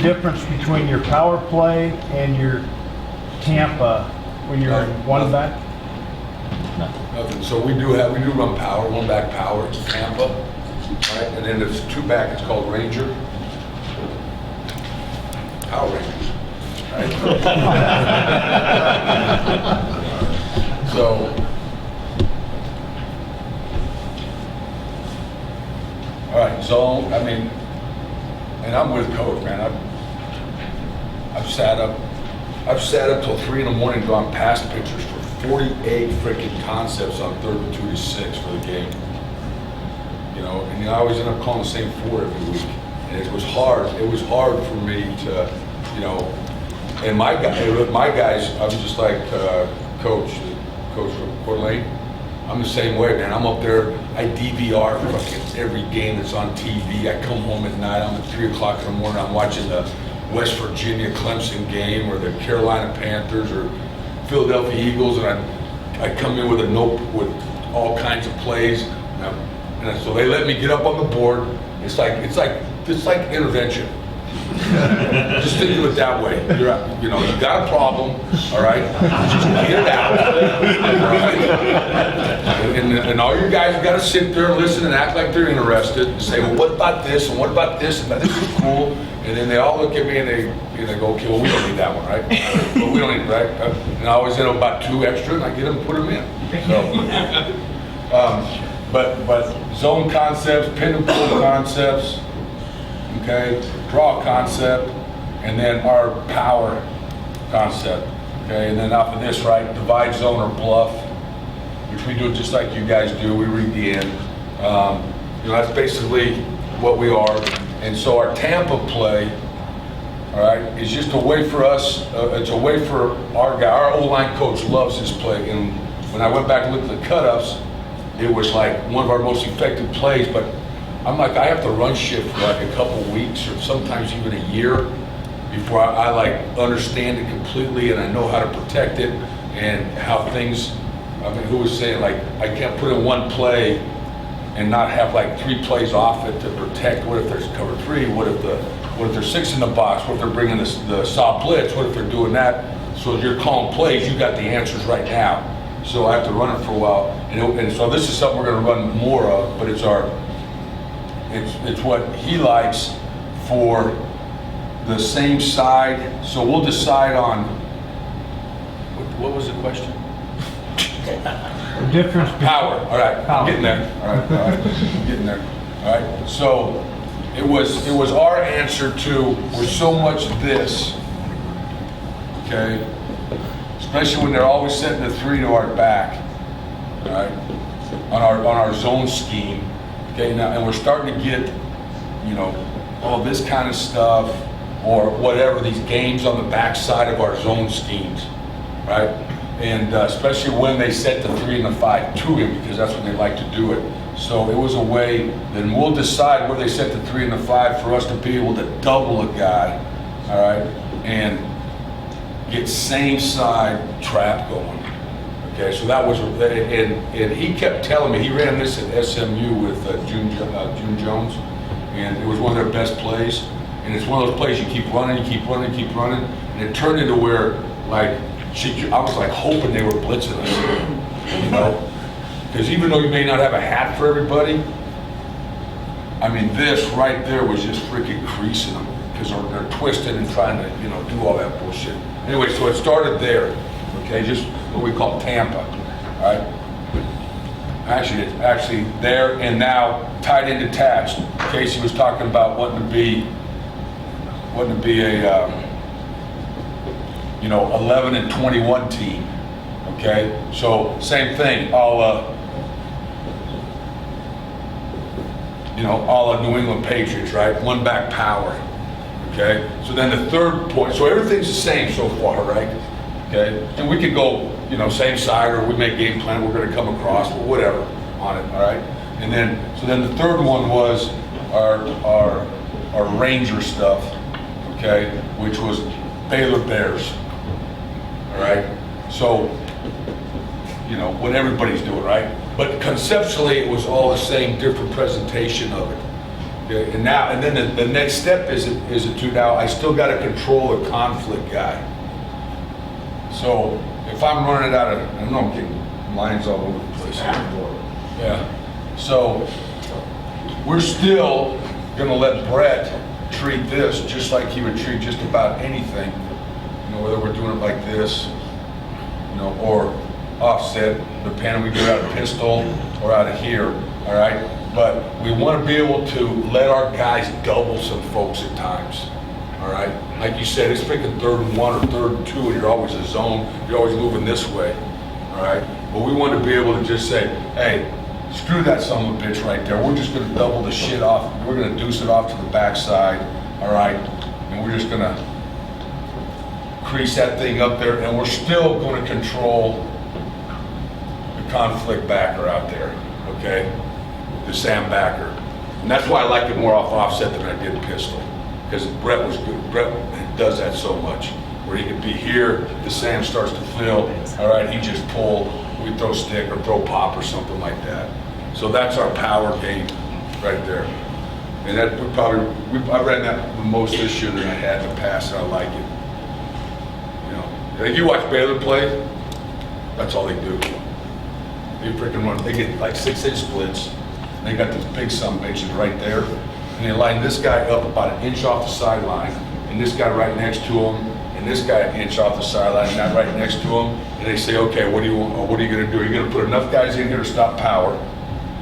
difference between your power play and your Tampa when you're in one back? Nothing. So we do run power, one back power, it's Tampa, right? And then there's two back, it's called Ranger. Power Rangers, right? So, all right, zone, I mean, and I'm with Coach, man. I've sat up till 3 in the morning drawing pass pictures for 48 freaking concepts on 3rd and 2 to 6 for the game. You know, and I always end up calling the same 4 every week. And it was hard for me to, you know, and my guys, I'm just like Coach Coeur d'Alene. I'm the same way, man. I'm up there, I DVR fucking every game that's on TV. I come home at night, I'm at 3 o'clock in the morning, I'm watching the West Virginia Clemson game or the Carolina Panthers or Philadelphia Eagles, and I come in with a note with all kinds of plays. And so they let me get up on the board. It's like intervention. Just think of it that way. You got a problem, all right? Just get it out. All right? And all you guys got to sit there and listen and act like they're interested and say, well, what about this? And what about this? And this is cool. And then they all look at me and they go, okay, well, we don't need that one, right? Well, we don't need it, right? And I always end up about 2 extra and I get them and put them in. So, but zone concepts, pin and pull concepts, okay, draw concept, and then our power concept, okay, and then off of this, right, divide zone or bluff, which we do just like you guys do. We read the end. That's basically what we are. And so our Tampa play, all right, is just a way for us. It's a way for our guy. Our O-line coach loves this play. And when I went back and looked at the cut-ups, it was like one of our most effective plays. But I'm like, I have to run shift for like a couple weeks or sometimes even a year before I like understand it completely and I know how to protect it and how things. I mean, who was saying like I can't put in one play and not have like 3 plays off it to protect? What if there's cover 3? What if there's 6 in the box? What if they're bringing the soft blitz? What if they're doing that? So as you're calling plays, you got the answers right now. So I have to run it for a while. And so this is something we're going to run more of, but it's what he likes for the same side. So we'll decide on, what was the question? The difference between Power. All right, power. getting there. All right, getting there. All right. So it was our answer to with so much this. Okay. Especially when they're always setting the 3 to our back. All right. On our zone scheme. Okay. Now, and we're starting to get, all this kind of stuff or whatever, these games on the backside of our zone schemes, right? And especially when they set the 3 and the 5 to him, because that's when they like to do it. So it was a way, then we'll decide where they set the 3 and the 5 for us to be able to double a guy, all right, and get same side trap going. Okay, so that was, and he kept telling me, he ran this at SMU with June Jones, and it was one of their best plays. And it's one of those plays you keep running, and it turned into where, like, I was like hoping they were blitzing us, because even though you may not have a hat for everybody, I mean, this right there was just freaking creasing them because they're twisted and trying to, do all that bullshit. Anyway, so it started there, okay, just what we call Tampa, all right? Actually, it's actually there and now tight end attached. Casey was talking about wanting to be a 11 and 21 team, okay? So same thing, all New England Patriots, right? One back power, okay? So then the third point, so everything's the same so far, right? Okay, and we could go, same side, or we make game plan, we're gonna come across, or whatever on it, all right? And then, so then the third one was our Ranger stuff, okay? Which was Baylor Bears. All right, so what everybody's doing, right? But conceptually, it was all the same, different presentation of it. Okay, and then the next step is to now I still got to control the conflict guy. So if I'm running out of, I know I'm getting lines all over the place here. Yeah. So we're still going to let Brett treat this just like he would treat just about anything. You know, whether we're doing it like this, you know, or offset, depending we get out of pistol or out of here. All right. But we want to be able to let our guys double some folks at times, all right? Like you said, it's freaking 3rd and 1 or 3rd and 2, and you're always a zone, you're always moving this way, all right? But we want to be able to just say, hey, screw that son of a bitch right there. We're just going to double the shit off. We're going to deuce it off to the backside, all right? And we're just going to crease that thing up there, and we're still going to control the conflict backer out there, okay? The Sam backer. And that's why I like it more off offset than I did pistol. Because Brett was good. Brett does that so much. Where he could be here, the Sam starts to fill, all right, he just pull, we throw stick or throw pop or something like that. So that's our power game right there. And that I ran that the most this year than I had in the past, and I like it. You know, like you watch Baylor play, that's all they do. They freaking run, they get like 6-inch splits. They got these big son bitches right there, and they line this guy up about an inch off the sideline, and this guy right next to him, and this guy an inch off the sideline, and that right next to him, and they say, okay, what are you going to do? Are you going to put enough guys in here to stop power?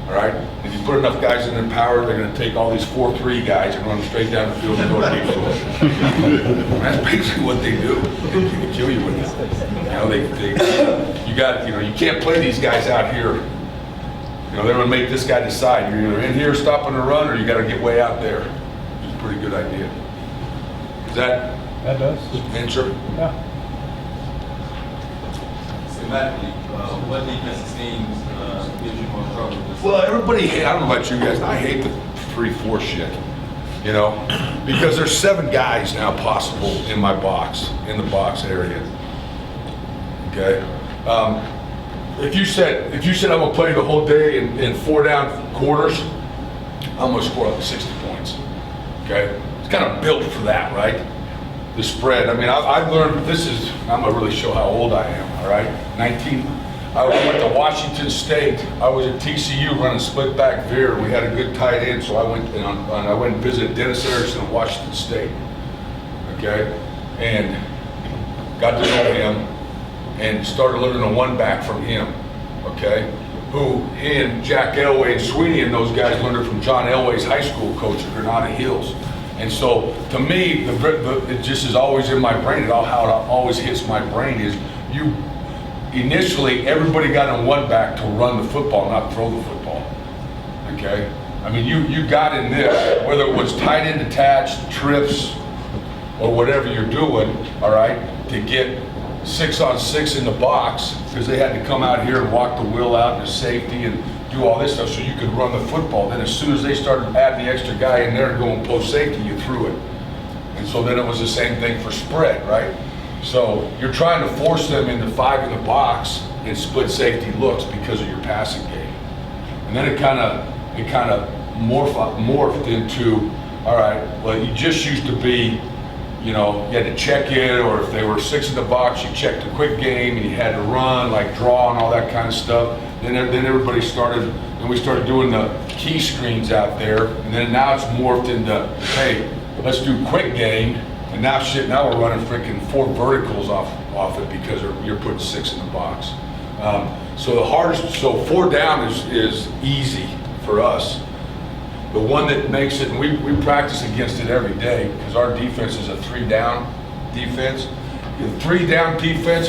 All right? If you put enough guys in power, they're going to take all these 4-3 guys and run them straight down the field and go deep to them. That's basically what they do. They can kill you with it. You know, you can't play these guys out here. You know, they're going to make this guy decide. You're either in here stopping the run, or you got to get way out there. It's a pretty good idea. Is that? That does. Answer? Yeah. Schematically, what defensive schemes gives you more trouble? Well, everybody, I don't know about you guys, I hate the 3-4 shit. You know, because there's 7 guys now possible in my box, in the box area. Okay. If you said I'm gonna play the whole day in 4 down quarters, I'm gonna score like 60 points. Okay, it's kind of built for that, right? The spread. I mean, I've learned this is. I'm gonna really show how old I am. All right, 19. I went to Washington State. I was at TCU running split back veer. We had a good tight end, so I went and visited Dennis Erickson at Washington State. Okay, and got to know him. And started learning a 1-back from him, okay? Who he and Jack Elway and Sweeney and those guys learned it from John Elway's high school coach at Granada Hills. And so, to me, it just is always in my brain. How it always hits my brain is initially everybody got in 1-back to run the football, not throw the football, okay? I mean, you got in this, whether it was tight end attached, trips, or whatever you're doing, all right, to get 6-on-6 in the box, because they had to come out here and walk the wheel out and safety and do all this stuff so you could run the football. Then as soon as they started adding the extra guy in there and going post safety, you threw it. And so then it was the same thing for spread, right? So you're trying to force them into 5 in the box in split safety looks because of your passing game. And then it kind of morphed into, all right, well, you just used to be, you know, you had to check it, or if they were 6 in the box, you checked the quick game and you had to run, like draw and all that kind of stuff. Then everybody started, and we started doing the key screens out there, and then now it's morphed into, hey, let's do quick game, and now we're running freaking 4 verticals off it because you're putting 6 in the box. So 4 down is easy for us. The one that makes it, and we practice against it every day because our defense is a 3-down defense. The 3-down defense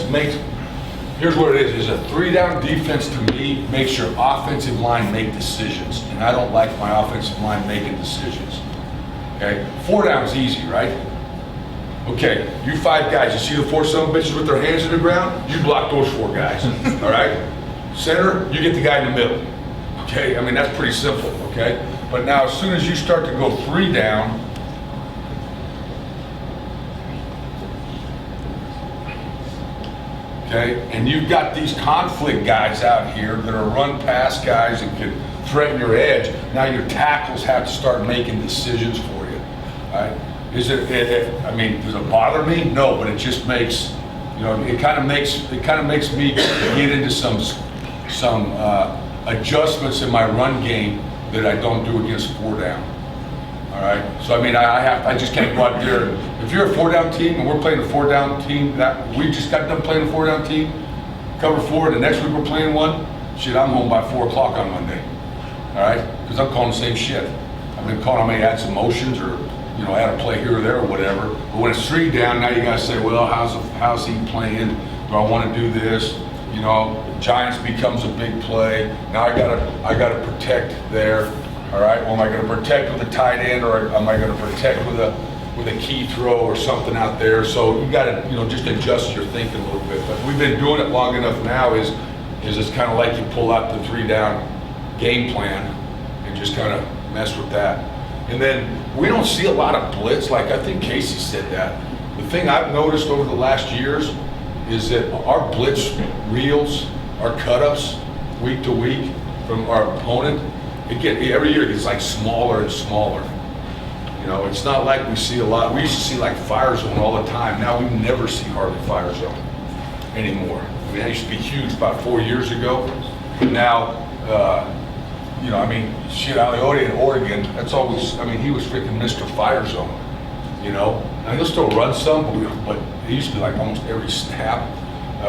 here's what it is a 3-down defense to me makes your offensive line make decisions. And I don't like my offensive line making decisions. Okay, 4 down is easy, right? Okay, you 5 guys, you see the 4 son of bitches with their hands in the ground? You block those 4 guys, all right? Center, you get the guy in the middle. Okay, I mean, that's pretty simple, okay? But now, as soon as you start to go 3 down, okay, and you've got these conflict guys out here that are run pass guys and can threaten your edge. Now your tackles have to start making decisions for you. All right? Is I mean, does it bother me? No, but it just makes, you know, it kind of makes me get into some adjustments in my run game that I don't do against 4 down. All right. So I mean, I just can't go out there. If you're a 4 down team and we're playing a 4 down team, that we just got done playing a 4 down team, cover 4. The next week we're playing one. Shit, I'm home by 4 o'clock on Monday. All right, because I'm calling the same shit. I've been calling. I may add some motions or, you know, add a play here or there or whatever. But when it's 3 down, now you gotta say, well, how's he playing? Do I want to do this? You know, Giants becomes a big play. Now I gotta protect there. All right. Well, am I going to protect with a tight end, or am I going to protect with a key throw or something out there? So you got to, you know, just adjust your thinking a little bit. But we've been doing it long enough now. Is it's kind of like you pull out the 3 down game plan and just kind of mess with that. And then we don't see a lot of blitz. Like I think Casey said that. The thing I've noticed over the last years is that our blitz reels, our cut-ups week to week from our opponent, every year it gets like smaller and smaller. You know, it's not like we see a lot. We used to see like fire zone all the time. Now we never see hardly fire zone anymore. I mean, that used to be huge about 4 years ago. But now, you know, I mean, shit, Aliotti in Oregon, that's always, I mean, he was freaking Mr. Fire Zone, you know? Now he'll still run some, but it used to be like almost every snap.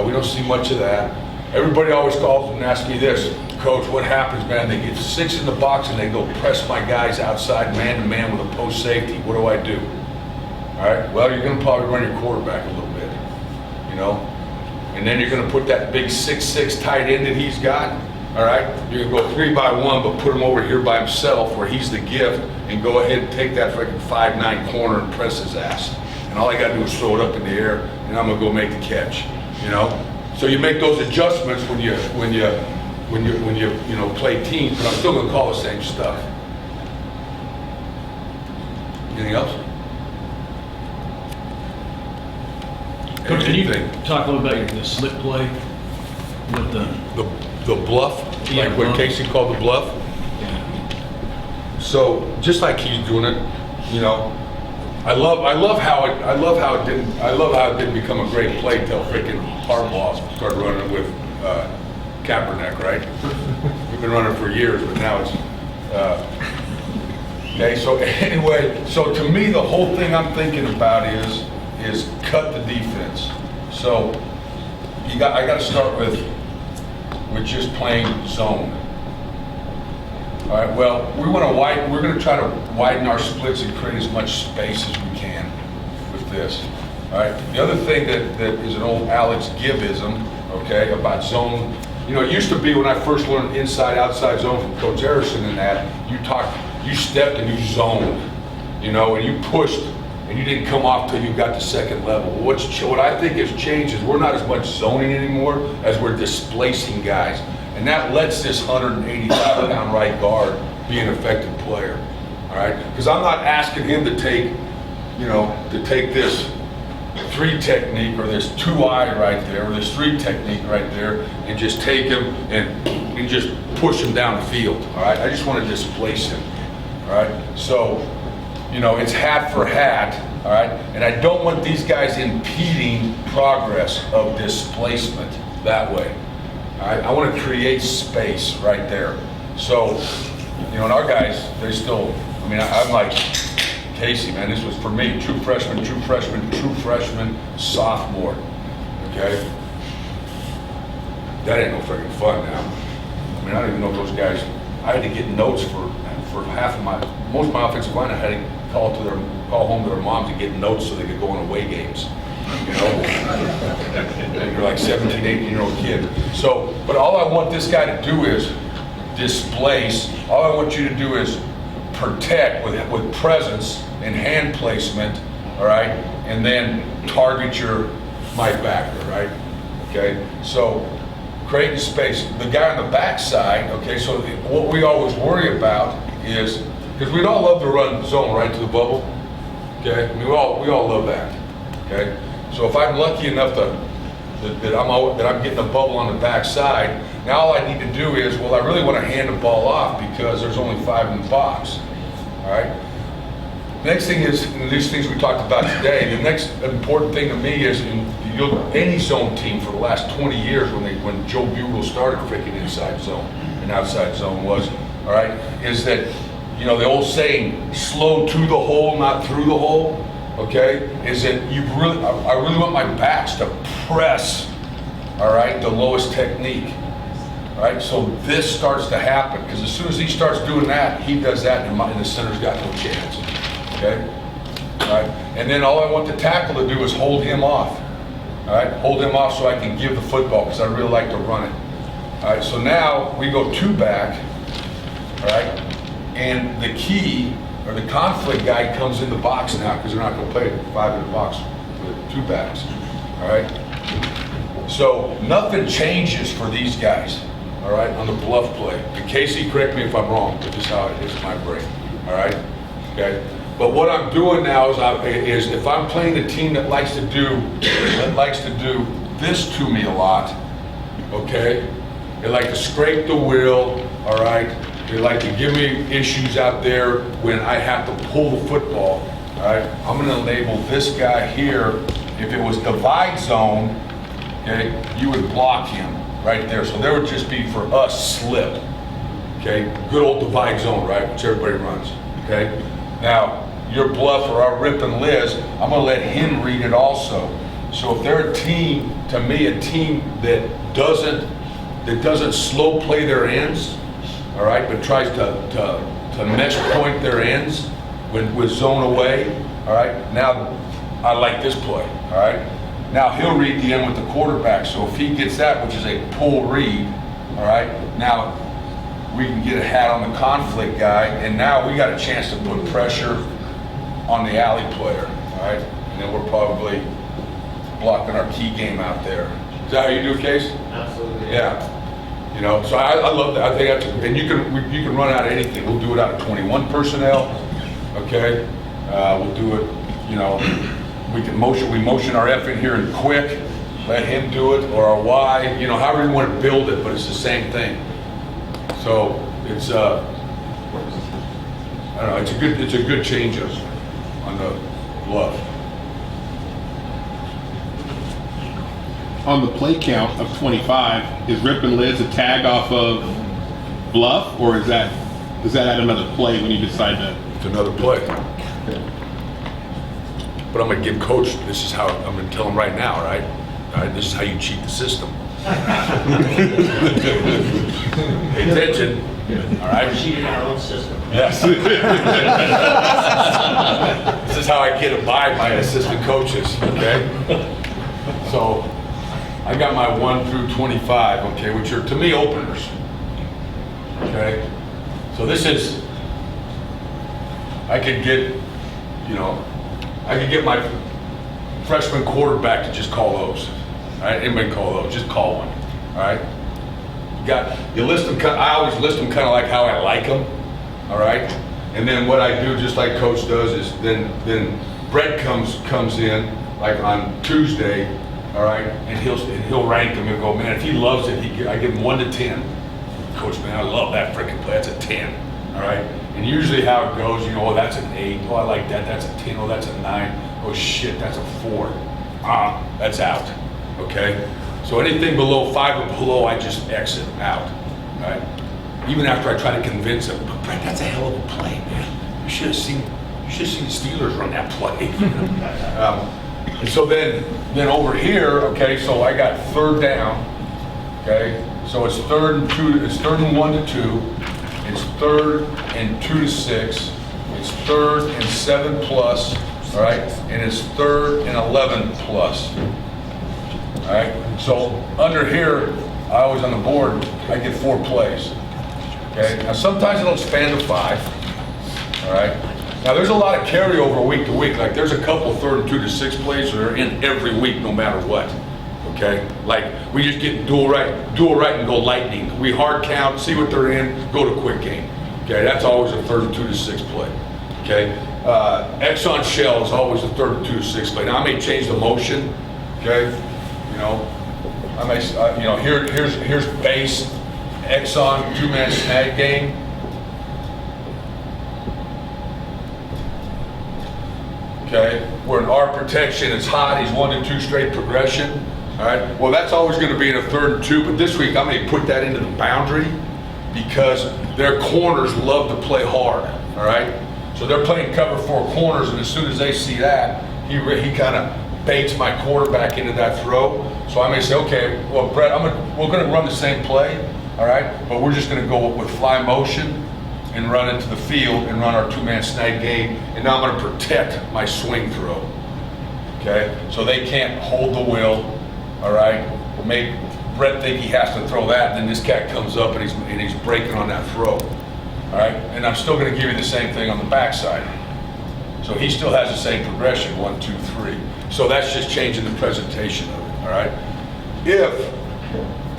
We don't see much of that. Everybody always calls and asks me this, Coach, what happens, man? They get 6 in the box and they go press my guys outside man to man with a post safety. What do I do? All right, well, you're going to probably run your quarterback a little bit, you know? And then you're going to put that big 6'6" tight end that he's got, all right? You're going to go 3 by 1, but put him over here by himself where he's the gift, and go ahead and take that freaking 5'9" corner and press his ass. And all I got to do is throw it up in the air, and I'm going to go make the catch, you know? So you make those adjustments when you play teams, but I'm still going to call the same stuff. Anything else? Coach, can you talk a little about the slip play with the bluff, Yeah, like what bluff. Casey called the bluff? So just like he's doing it, you know, I love how it didn't become a great play till freaking Harbaugh started running with Kaepernick, right? We've been running for years, but now it's okay. So anyway, so to me, the whole thing I'm thinking about is cut the defense. So I got to start with just playing zone. All right. Well, we're going to try to widen our splits and create as much space as we can with this. All right. The other thing that is an old Alex Gibbism, okay, about zone. You know, it used to be when I first learned inside, outside zone from Coach Harrison and that, you stepped and you zoned, you know, and you pushed and you didn't come off till you got to second level. What I think has changed is we're not as much zoning anymore as we're displacing guys. And that lets this 185-pound right guard be an effective player, all right? Because I'm not asking him to take this 3 technique or this 2-eye right there or this 3 technique right there and just take him and just push him down the field, all right? I just want to displace him, all right? So, you know, it's hat for hat, all right? And I don't want these guys impeding progress of displacement that way. All right? I want to create space right there. So, you know, and our guys, they still, I mean, I'm like, Casey, man, this was for me, true freshman, sophomore, okay? That ain't no freaking fun now. I mean, I don't even know those guys, I had to get notes for most of my offensive line, I had to call home to their moms and get notes so they could go on away games, you know? And you're like 17, 18-year-old kid. So, but all I want this guy to do is displace. All I want you to do is protect with presence and hand placement, all right? And then target my backer, right? Okay, so creating space. The guy on the backside, okay, so what we always worry about is, because we'd all love to run zone right to the bubble, okay? I mean, we all love that, okay? So if I'm lucky enough that I'm getting a bubble on the backside, Now all I need to do is, well, I really want to hand the ball off because there's only 5 in the box, all right? Next thing is, and these things we talked about today, the next important thing to me is, any zone team for the last 20 years when Joe Bugle started kicking inside zone and outside zone was, all right, is that, the old saying, slow to the hole, not through the hole, okay, is that I really want my backs to press, all right, the lowest technique, all right, so this starts to happen, because as soon as he starts doing that, he does that, and the center's got no chance, okay, all right, and then all I want the tackle to do is hold him off, all right, hold him off so I can give the football, because I really like to run it, all right, so now we go 2 back, all right, and the key, or the conflict guy comes in the box now, because they're not going to play 5 in the box with 2 backs, all right? So nothing changes for these guys, all right, on the bluff play. And Casey, correct me if I'm wrong, but this is how it is in my brain, all right? Okay? But what I'm doing now is if I'm playing a team that likes to do this to me a lot, okay? They like to scrape the wheel, all right? They like to give me issues out there when I have to pull the football, all right? I'm gonna label this guy here, if it was divide zone, okay, you would block him right there. So there would just be for us slip, okay? Good old divide zone, right, which everybody runs, okay? Now, your bluff or our Rip and Liz, I'm gonna let him read it also. So if they're a team, to me, a team that doesn't slow play their ends, all right, but tries to mesh point their ends with zone away, all right? Now, I like this play, all right? Now, he'll read the end with the quarterback, so if he gets that, which is a pull read, all right, now we can get a hat on the conflict guy, and now we got a chance to put pressure on the alley player, all right? And then we're probably blocking our key game out there. Is that how you do it, Case? Absolutely. Yeah. So I love that. I think that's, and you can run out of anything. We'll do it out of 21 personnel, okay? We'll do it, we motion our F in here and quick, let him do it, or our Y, however you want to build it, but it's the same thing. So it's, I don't know, it's a good change up on the bluff. On the play count of 25, is Rip and Liz a tag off of bluff, or is that at another play when you decide to? It's another play. But I'm gonna give Coach, this is how, I'm gonna tell him right now, all right? All right, this is how you cheat the system. Pay attention, all right? Cheating our own system. Yes. This is how I get by my assistant coaches, okay? So, I got my 1 through 25, okay, which are, to me, openers, okay? So this is, I could get my freshman quarterback to just call those, all right? Anybody call those, just call one, all right? You list them, I always list them kind of like how I like them, all right? And then what I do, just like Coach does, is then Brett comes in, like on Tuesday, all right, and he'll rank them and go, man, if he loves it, I give him 1 to 10. Coach, man, I love that freaking play. That's a 10, all right? And usually how it goes, oh, that's an 8. Oh, I like that. That's a 10. Oh, that's a 9. Oh, shit, that's a 4. That's out, okay? So anything below 5 or below, I just exit out, all right? Even after I try to convince him, but Brett, that's a hell of a play, man. You should have seen the Steelers run that play. And so then over here, okay, so I got 3rd down, okay? So it's 3rd and 2, it's 3rd and 1 to 2, it's 3rd and 2 to 6, it's 3rd and 7 plus, all right? And it's 3rd and 11 plus, all right? So under here, I always on the board, I get 4 plays, okay? Now sometimes it'll span to 5, all right? Now there's a lot of carryover week to week. Like there's a couple 3rd and 2 to 6 plays that are in every week, no matter what. Okay, like we just get dual right, and go lightning. We hard count, see what they're in, go to quick game. Okay, that's always a 3rd and 2 to 6 play. Okay, X on shell is always a 3rd and 2 to 6 play. Now I may change the motion. Okay, here's base, Exxon, 2-man snag game. Okay, we're in our protection, it's hot, he's 1-2 straight progression. All right, well, that's always going to be in a 3rd and 2, but this week I'm going to put that into the boundary because their corners love to play hard. All right, so they're playing cover 4 corners, and as soon as they see that, he kind of baits my quarterback into that throw. So I may say, okay, well, Brett, we're going to run the same play, all right, but we're just going to go with fly motion and run into the field and run our 2-man snag game, and now I'm going to protect my swing throw. Okay, so they can't hold the will. All right, make Brett think he has to throw that, and then this cat comes up and he's breaking on that throw. All right, and I'm still going to give you the same thing on the backside. So he still has the same progression, 1, 2, 3. So that's just changing the presentation of it. All right, if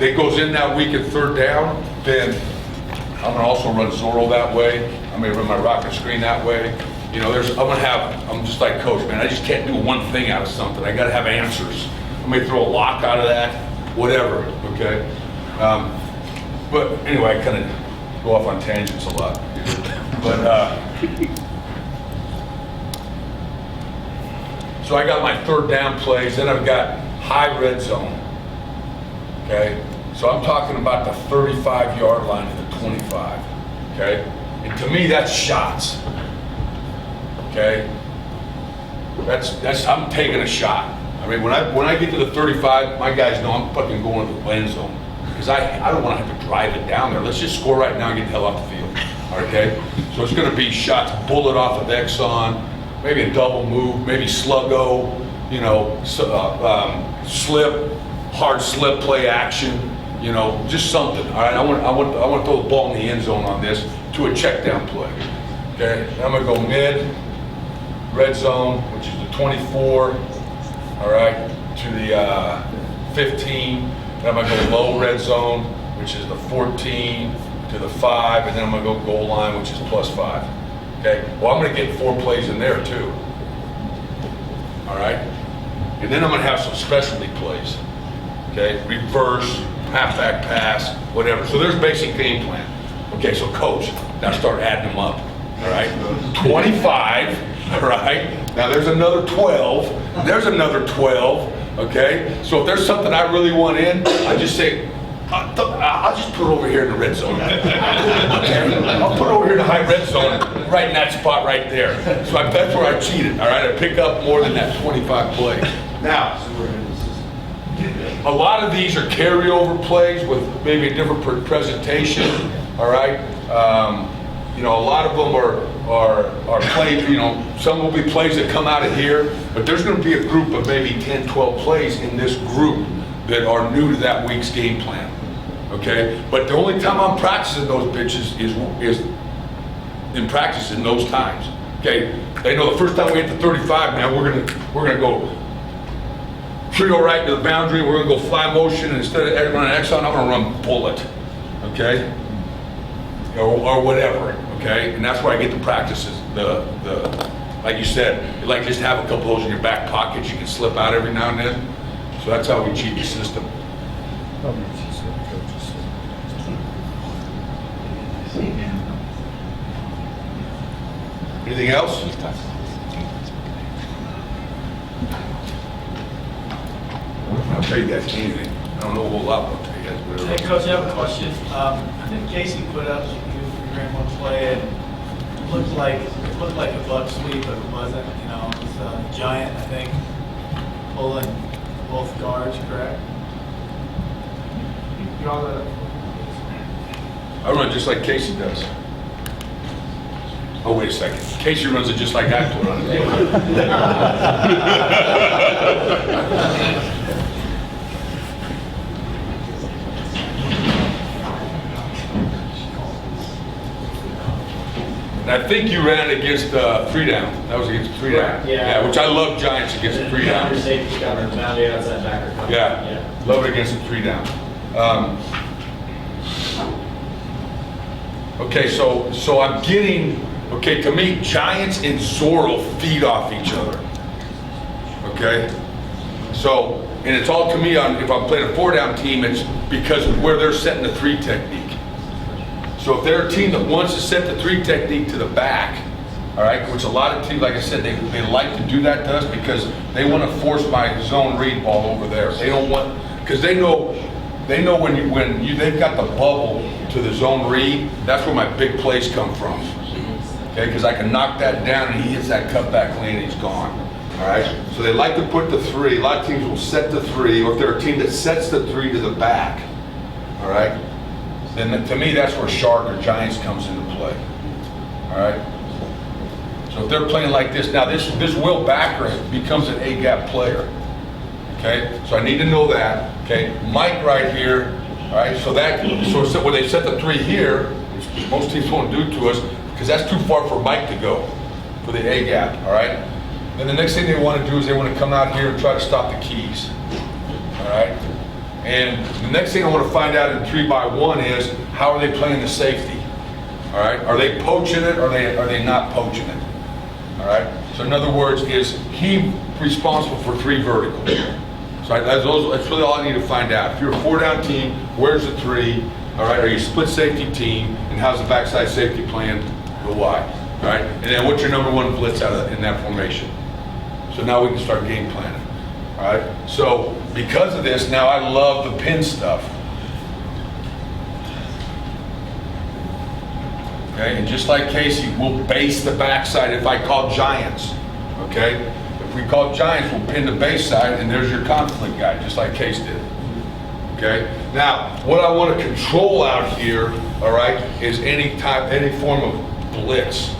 it goes in that week at 3rd down, then I'm going to also run Zorro that way. I'm going to run my rocket screen that way. You know, I'm just like coach, man. I just can't do one thing out of something. I got to have answers. I may throw a lock out of that, whatever, okay? But anyway, I kind of go off on tangents a lot. But, so I got my 3rd down plays, then I've got high red zone, okay? So I'm talking about the 35-yard line to the 25, okay? And to me, that's shots, okay? I'm taking a shot. I mean, when I get to the 35, my guys know I'm fucking going to the end zone because I don't want to have to drive it down there. Let's just score right now and get the hell off the field. Okay? So it's going to be shots, bullet off of Exxon, maybe a double move, maybe sluggo, you know, slip, hard slip play action, you know, just something. All right? I want to throw the ball in the end zone on this to a check down play. Okay? Now I'm going to go mid, red zone, which is the 24. All right, to the 15, then I'm gonna go low red zone, which is the 14, to the 5, and then I'm gonna go goal line, which is +5. Okay, well, I'm gonna get 4 plays in there too. All right, and then I'm gonna have some specialty plays. Okay, reverse, halfback pass, whatever. So there's basic game plan. Okay, so coach, now start adding them up. All right, 25. All right, now there's another 12, there's another 12, okay? So if there's something I really want in, I just say, I'll just put it over here in the red zone. Okay? I'll put it over here in the high red zone, right in that spot right there. So that's where I cheated, all right? I pick up more than that 25 plays. Now, a lot of these are carryover plays with maybe a different presentation, all right? You know, a lot of them are plays, you know, some will be plays that come out of here, but there's going to be a group of maybe 10, 12 plays in this group that are new to that week's game plan, okay? But the only time I'm practicing those bitches is in practice in those times, okay? They know the first time we hit the 35, man, we're gonna go trio right to the boundary, we're gonna go fly motion, and instead of running Exxon, I'm gonna run bullet, okay? Or whatever, okay? And that's where I get the practices, like you said, you like just have a couple of those in your back pockets, you can slip out every now and then. So that's how we cheat the system. Anything else? I'll tell you guys anything. I don't know a whole lot, but I'll tell you guys whatever. Hey, Coach, I have a question. I think Casey put up, you ran one play, and it looked like a buck sweep, but it wasn't. You know, it was a Giant, I think, pulling both guards, correct? You draw that up. I run just like Casey does. Oh, wait a second. Casey runs it just like I put on it. And I think you ran against 3 down. That was against 3 down. Yeah. Which I love Giants against the 3 down. Your safety cover, boundary outside backer cover. Yeah. Love it against the 3 down. Okay, so I'm getting, okay, to me, Giants and Zorro feed off each other. Okay? So, and it's all to me on, if I'm playing a 4-down team, it's because of where they're setting the 3 technique. So if they're a team that wants to set the 3 technique to the back, all right, which a lot of teams, like I said, they like to do that to us because they want to force my zone read ball over there. They don't want, because they know when they've got the bubble to the zone read, that's where my big plays come from. Okay, because I can knock that down and he hits that cutback lane and he's gone. All right, so they like to put the 3. A lot of teams will set the 3, or if they're a team that sets the 3 to the back, all right, then to me that's where Shark or Giants comes into play. All right. So if they're playing like this, now this Will Backer becomes an A-gap player, okay? So I need to know that, okay? Mike right here, all right, so when they set the 3 here, which most teams won't do to us, because that's too far for Mike to go, for the A-gap, all right? Then the next thing they want to do is they want to come out here and try to stop the keys, all right? And the next thing I want to find out in 3-by-1 is, how are they playing the safety, all right? Are they poaching it, or are they not poaching it? All right. So in other words, is he responsible for 3 vertical? So that's really all I need to find out. If you're a 4-down team, where's the 3? All right. Are you a split safety team? And how's the backside safety playing the Y? All right. And then what's your number 1 blitz in that formation? So now we can start game planning. All right. So because of this, now I love the pin stuff. Okay, and just like Casey, we'll base the backside if I call Giants, okay? If we call Giants, we'll pin the base side, and there's your conflict guy, just like Case did, okay? Now, what I want to control out here, all right, is any form of blitz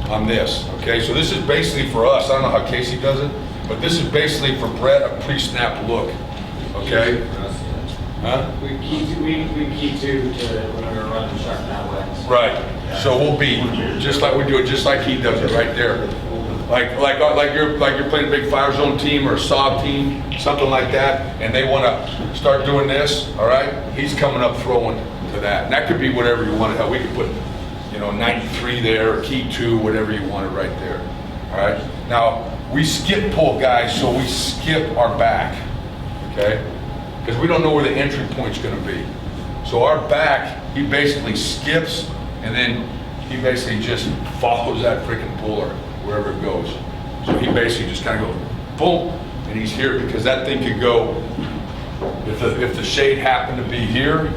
on this, okay? So this is basically for us, I don't know how Casey does it, but this is basically for Brett, a pre-snap look, okay? Huh? We key to when we were running Shark that way. Right. So we'll be just like we do it, just like he does it right there. Like you're playing a big fire zone team or a SAW team, something like that, and they want to start doing this. All right. He's coming up throwing to that, and that could be whatever you want. We could put, 93 there, or key 2, whatever you wanted right there. All right. Now we skip pull guys, so we skip our back. Okay. Because we don't know where the entry point's going to be. So our back, he basically skips, and then he basically just follows that freaking puller wherever it goes. So he basically just kind of goes, boom, and he's here because that thing could go, if the shade happened to be here,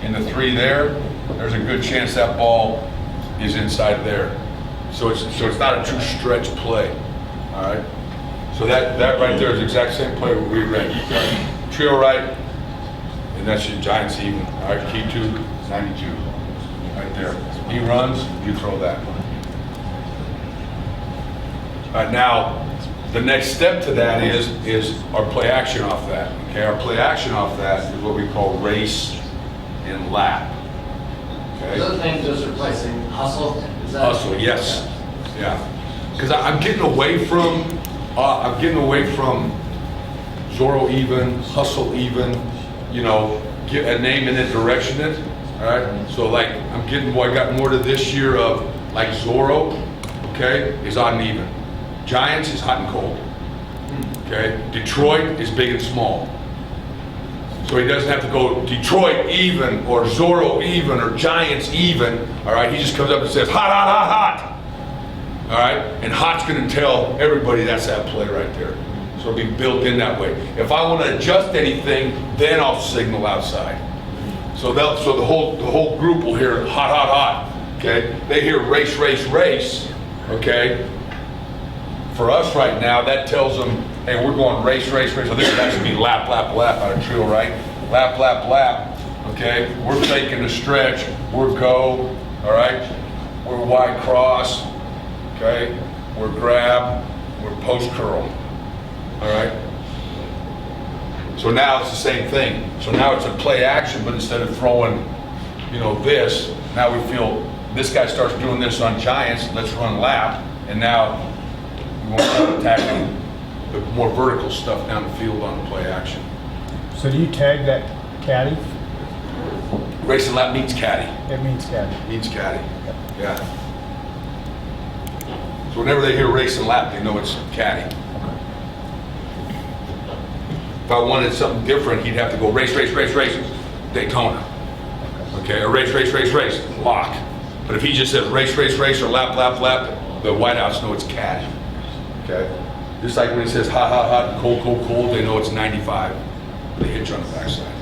in the 3 there's a good chance that ball is inside there. So it's not a true stretch play, all right? So that right there is the exact same play we ran. Trio right, and that's your Giants even. All right, key 2, 92, right there. He runs, you throw that. All right, now, the next step to that is our play action off that. Okay, our play action off that is what we call race and lap. Okay. The other thing just replacing hustle. Is that Hustle, yes, yeah. Because I'm getting away from Zorro even, hustle even, get a name and then direction it. All right. So like I got more to this year of like Zorro, okay, is odd and even. Giants is hot and cold. Okay. Detroit is big and small. So he doesn't have to go Detroit even or Zorro even or Giants even. All right. He just comes up and says hot, hot, hot, hot. All right, and hot's going to tell everybody that's that play right there. So it'll be built in that way. If I want to adjust anything, then I'll signal outside. So the whole group will hear hot, hot, hot. Okay, they hear race, race, race. Okay, for us right now, that tells them, hey, we're going race, race, race. So this would actually be lap, lap, lap out of trio, right? Lap, lap, lap. Okay, we're taking a stretch. We're go. All right, we're wide cross. Okay, we're grab, we're post curl, all right? So now it's the same thing. So now it's a play action, but instead of throwing, this, now we feel this guy starts doing this on Giants, let's run lap, and now we want to start attacking the more vertical stuff down the field on the play action. So do you tag that caddy? Racing lap means caddy. It means caddy. Means caddy, yeah. So whenever they hear race and lap, they know it's caddy. If I wanted something different, he'd have to go race, Daytona. Okay, or race, lock. But if he just says race, or lap, the whiteouts know it's cash. Okay? Just like when he says hot, cold, they know it's 95. They hit you on the backside.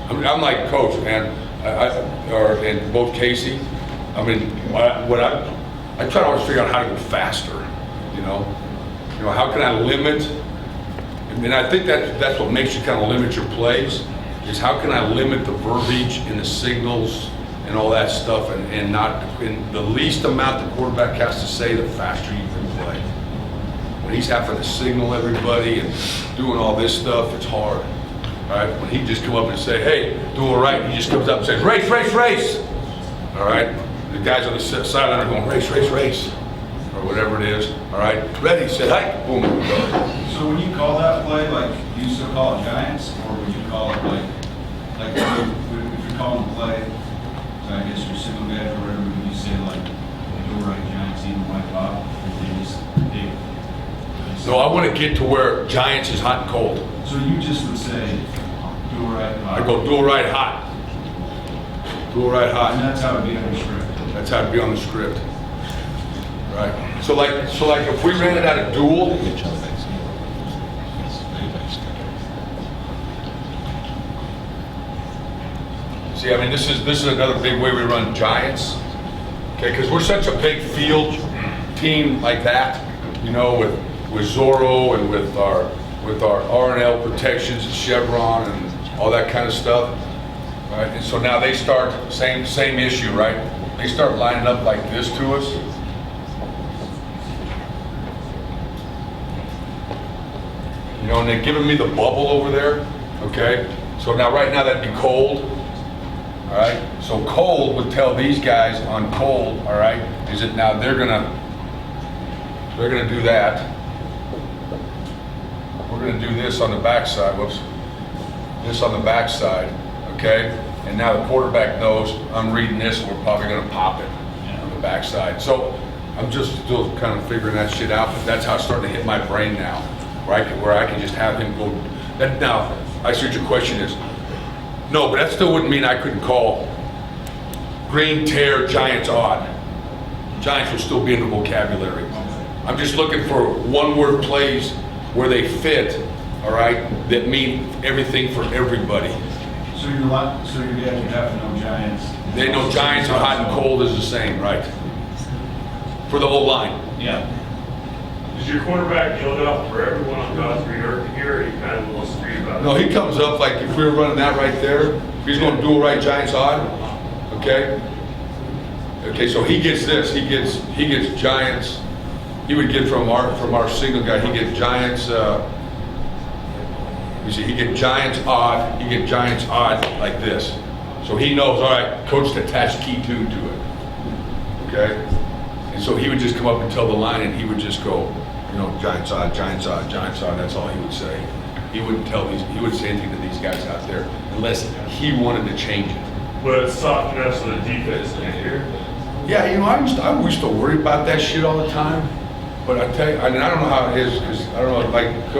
I mean, I'm like Coach, man, and both Casey. I mean, I try to always figure out how to go faster. You know, how can I limit? And I think that's what makes you kind of limit your plays. Is how can I limit the verbiage and the signals and all that stuff, and not in the least amount the quarterback has to say, the faster you can play. When he's having to signal everybody and doing all this stuff, it's hard. All right, when he just come up and say, hey, do it right, he just comes up and says, race. All right, the guys on the sideline are going, race, or whatever it is. All right, ready, set, height, boom, we go. So when you call that play, like, you still call it Giants, or would you call it like if you're calling a play, so I guess your signal guys or whatever, would you say like, go right Giants, even white pop, or they just, So I want to get to where Giants is hot and cold. So you just would say, do it right pop. I go, do it right hot. Do it right And hot. that's how it'd be on your script. That's how it'd be on the script. Right. So like if we ran it out of duel, see, I mean, this is another big way we run Giants. Okay, because we're such a big field team like that, with Zorro and with our R&L protections and Chevron and all that kind of stuff. Right? And so now they start same issue, right? They start lining up like this to us. And they're giving me the bubble over there. Okay, so now right now that'd be cold. All right, so cold would tell these guys on cold, all right, is that now they're gonna do that. We're gonna do this on the backside, this on the backside, okay? And now the quarterback knows I'm reading this, we're probably gonna pop it on the backside. So I'm just still kind of figuring that shit out, but that's how it's starting to hit my brain now, where I can just have him go. Now, I see what your question is. No, but that still wouldn't mean I couldn't call green tear, Giants odd. Giants would still be in the vocabulary. I'm just looking for one-word plays where they fit, all right, that mean everything for everybody. So your guys would have to know Giants. They know Giants and hot and cold is the same, right? For the whole line. Yeah. Does your quarterback yell it out for everyone on God's green earth to hear, or he kind of a little scream about it? No, he comes up like if we were running that right there, he's going to do it right, Giants odd, okay? Okay, so he gets this, he gets Giants, he would get from our single guy, he gets Giants, he gets Giants odd like this. So he knows, all right, coach attached key two to it, okay? And so he would just come up and tell the line, and he would just go, Giants odd, that's all he would say. He wouldn't say anything to these guys out there unless he wanted to change it. But it's soft enough so the defense can't hear. Yeah, I used to worry about that shit all the time. But I tell you, I don't know how it is, because I don't know,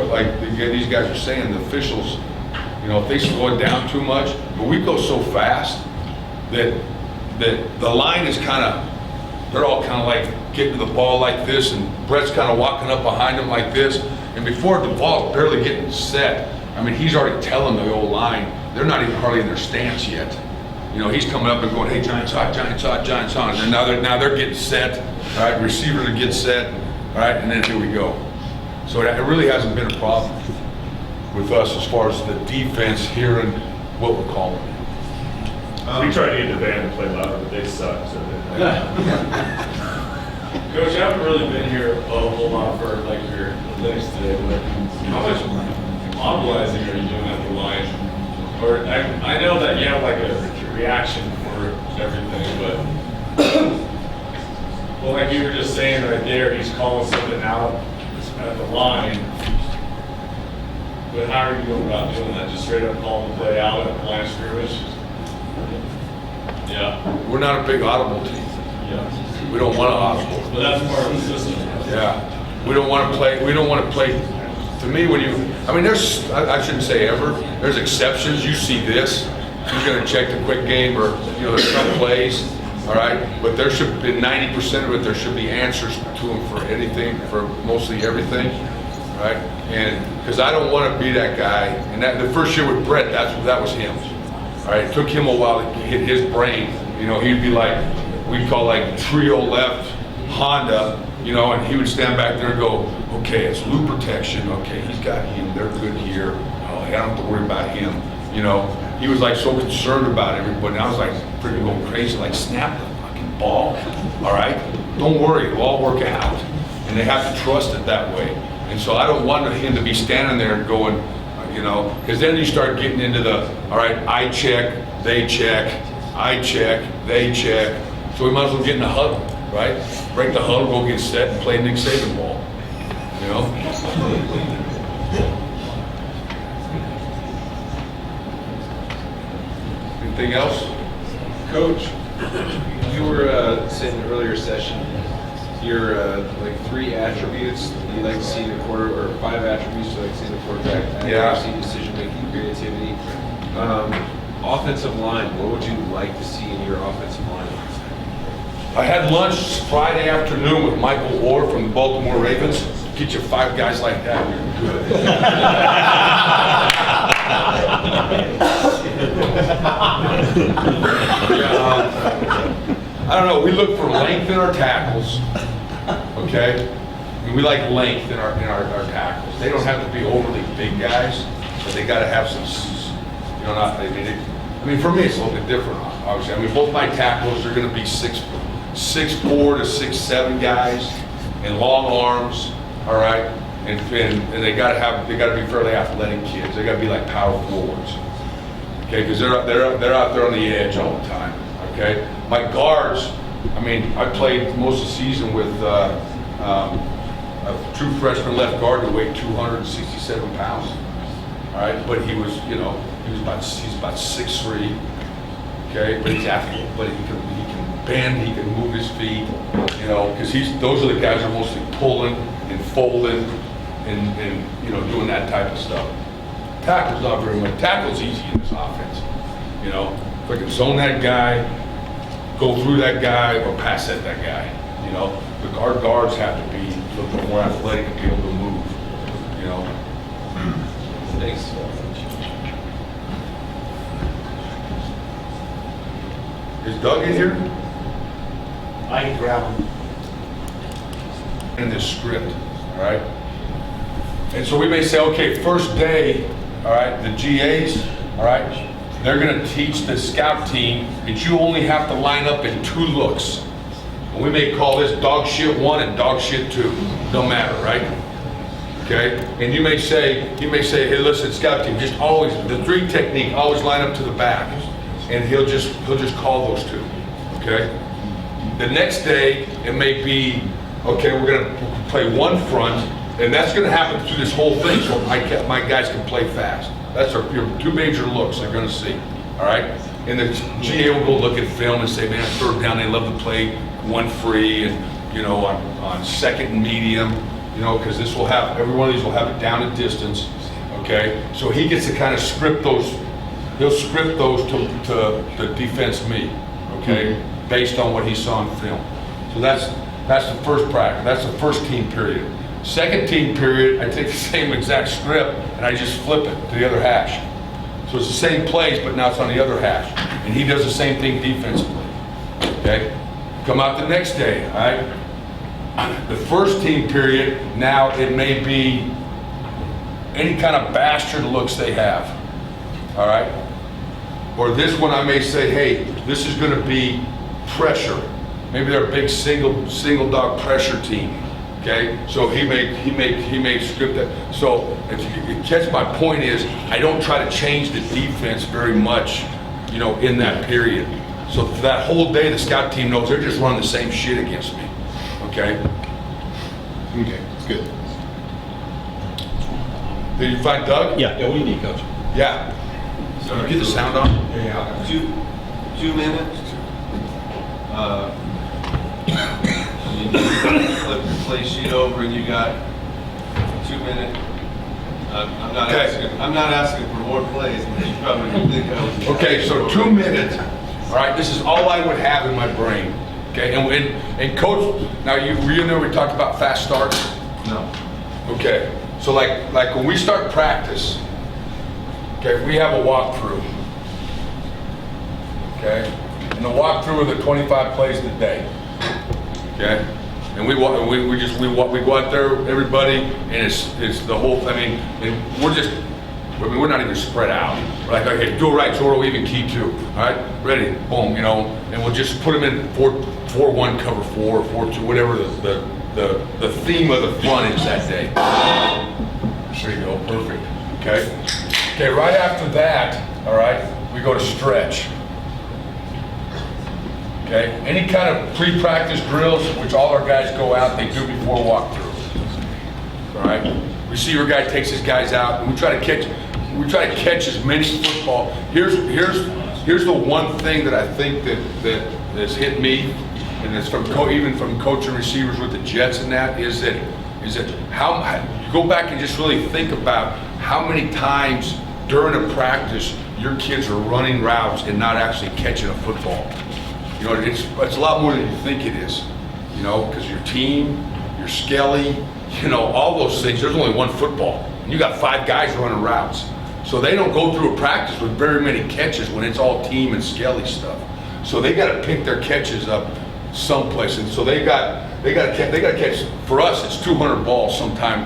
like these guys are saying, the officials, if they slow it down too much, but we go so fast that the line is they're all kind of like getting to the ball like this, and Brett's kind of walking up behind him like this, and before the ball's barely getting set, I mean, he's already telling the old line, they're not even hardly in their stance yet. He's coming up and going, hey, Giants hot, and now they're getting set, all right, receiver to get set, all right, and then here we go. So it really hasn't been a problem with us as far as the defense hearing what we're calling. We tried to get the band to play louder, but they suck. So Coach, I haven't really been here a whole lot for like your links today, but how much mobilizing are you doing at the line? Or I know that you have like a reaction for everything, but well, like you were just saying right there, he's calling something out at the line. But how are you going about doing that? Just straight up calling the play out at the line of scrimmage? Yeah. We're not a big audible team. Yeah. We don't want to audible. But that's part of the system. Yeah. We don't want to play to me, when you, I mean, I shouldn't say ever, there's exceptions. You see this, you're gonna check the quick game, or, you know, there's some plays, all right? But there should be 90% of it, there should be answers to them for anything, for mostly everything, right? And, because I don't want to be that guy, and that, the first year with Brett, that was him. All right, it took him a while to hit his brain. You know, he'd be like, we'd call like trio left Honda, you know, and he would stand back there and go, okay, it's loop protection. Okay, he's got him. They're good here. Oh, I don't have to worry about him. You know, he was like so concerned about everybody. I was like freaking going crazy, like snap the fucking ball. All right, don't worry, it'll all work out. And they have to trust it that way. And so I don't want him to be standing there and going, you know, because then you start getting into the, all right, I check, they check, I check, they check. So we might as well get in the huddle, right? Break the huddle, go get set, and play Nick Saban ball, you know? Anything else? Coach, you were saying in the earlier session, your like 3 attributes that you like to see in the quarter, or 5 attributes you like to see in the quarterback: accuracy, decision making, creativity. Offensive line, what would you like to see in your offensive line? I had lunch Friday afternoon with Michael Orr from the Baltimore Ravens. Get you 5 guys like that, you're good. I don't know, we look for length in our tackles, okay? I mean, we like length in our tackles. They don't have to be overly big guys, but they gotta have some, you know, not, I mean, for me, it's a little bit different, obviously. I mean, both my tackles are gonna be 6'4" to 6'7" guys, and long arms, all right? And they gotta be fairly athletic kids. They gotta be like power forwards, okay? Because they're out there on the edge all the time, okay? My guards, I mean, I played most of the season with a true freshman left guard who weighed 267 pounds, all right? But he was, you know, he's about 6'3", okay? But he's athletic, but he can bend, he can move his feet, you know, because those are the guys that are mostly pulling and folding and you know, doing that type of stuff. Tackle's not very much. Tackle's easy in this offense, you know. If I can zone that guy, go through that guy, or pass at that guy, you know. But our guards have to be a little bit more athletic and be able to move, you know. Thanks. Is Doug in here? I can grab him. In this script, all right? And so we may say, okay, first day, all right, the GAs, all right, they're gonna teach the scout team that you only have to line up in 2 looks. And we may call this dog shit 1 and dog shit 2, no matter, right? Okay, and you may say, hey, listen, scout team, just always, the 3 technique, always line up to the back. And he'll just call those 2, okay? The next day, it may be, okay, we're gonna play 1 front, and that's gonna happen through this whole thing, so my guys can play fast. That's your 2 major looks they're gonna see, all right? And the GA will go look at film and say, man, 3rd down, they love to play 1 free, and, you know, on 2nd and medium, you know, because this will have, every one of these will have a down and distance, okay? So he gets to kind of script those, he'll script those to the defense me, okay? Based on what he saw in film. So that's the first practice, that's the first team period. Second team period, I take the same exact script and I just flip it to the other hash. So it's the same plays, but now it's on the other hash. And he does the same thing defensively, okay? Come out the next day, all right? The first team period, now it may be any kind of bastard looks they have, all right? Or this one I may say, hey, this is gonna be pressure. Maybe they're a big single dog pressure team, okay? So he may script that. So if you catch my point is, I don't try to change the defense very much, you know, in that period. So for that whole day, the scout team knows they're just running the same shit against me, okay? Okay, that's good. Did you find Doug? Yeah, we need coach. Yeah. Can you get the sound on? Yeah. 2 minutes. You flip your play sheet over and you got 2 minute I'm not Okay. asking for more plays, but you probably think I was. Okay, so 2 minutes, all right, this is all I would have in my brain, okay? And coach, now were you in there, we talked about fast starts? No. Okay, so like when we start practice, okay, we have a walkthrough, okay? And the walkthrough are the 25 plays a day, okay? And we go out there, everybody, and it's the whole, I mean, and we're not even spread out. We're like, okay, do it right, so we're even key two, all right? Ready, boom, you know, and we'll just put them in 4-1, cover 4, 4-2, whatever the theme of the front is that day. There you go, perfect, okay? Okay, right after that, all right, we go to stretch. Okay, any kind of pre-practice drills, which all our guys go out, they do before walkthrough. All right, receiver guy takes his guys out, and we try to catch as many football. Here's the one thing that I think that has hit me, and it's from even from coaching receivers with the Jets and that is that how you go back and just really think about how many times during a practice your kids are running routes and not actually catching a football. You know, it's a lot more than you think it is, you know, because your team, your skelly, you know, all those things, there's only one football. And you got 5 guys running routes. So they don't go through a practice with very many catches when it's all team and skelly stuff. So they got to pick their catches up someplace. And so they got to catch, for us, it's 200 balls sometime,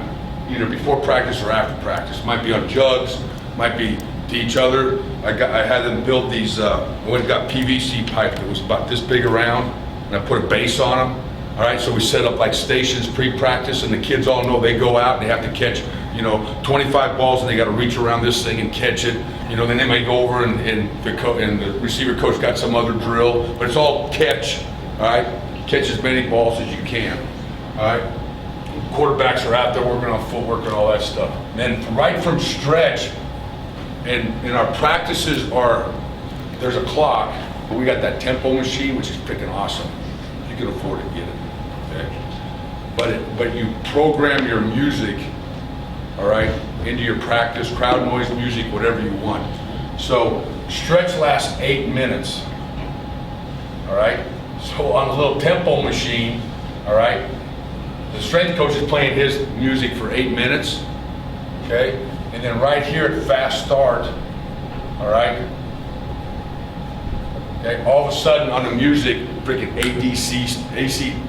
either before practice or after practice. Might be on jugs, might be to each other. I had them build these, I went and got PVC pipe that was about this big around, and I put a base on them. All right, so we set up like stations pre-practice, and the kids all know they go out and they have to catch, you know, 25 balls, and they got to reach around this thing and catch it. You know, then they may go over and the receiver coach got some other drill, but it's all catch. All right, catch as many balls as you can. All right, quarterbacks are out there working on footwork and all that stuff. And then right from stretch. And our practices are, there's a clock, but we got that tempo machine, which is freaking awesome. You can afford to get it, okay? But you program your music, all right, into your practice, crowd noise, music, whatever you want. So stretch lasts 8 minutes, all right? So on the little tempo machine, all right, the strength coach is playing his music for 8 minutes, okay? And then right here at fast start, all right, okay, all of a sudden on the music, freaking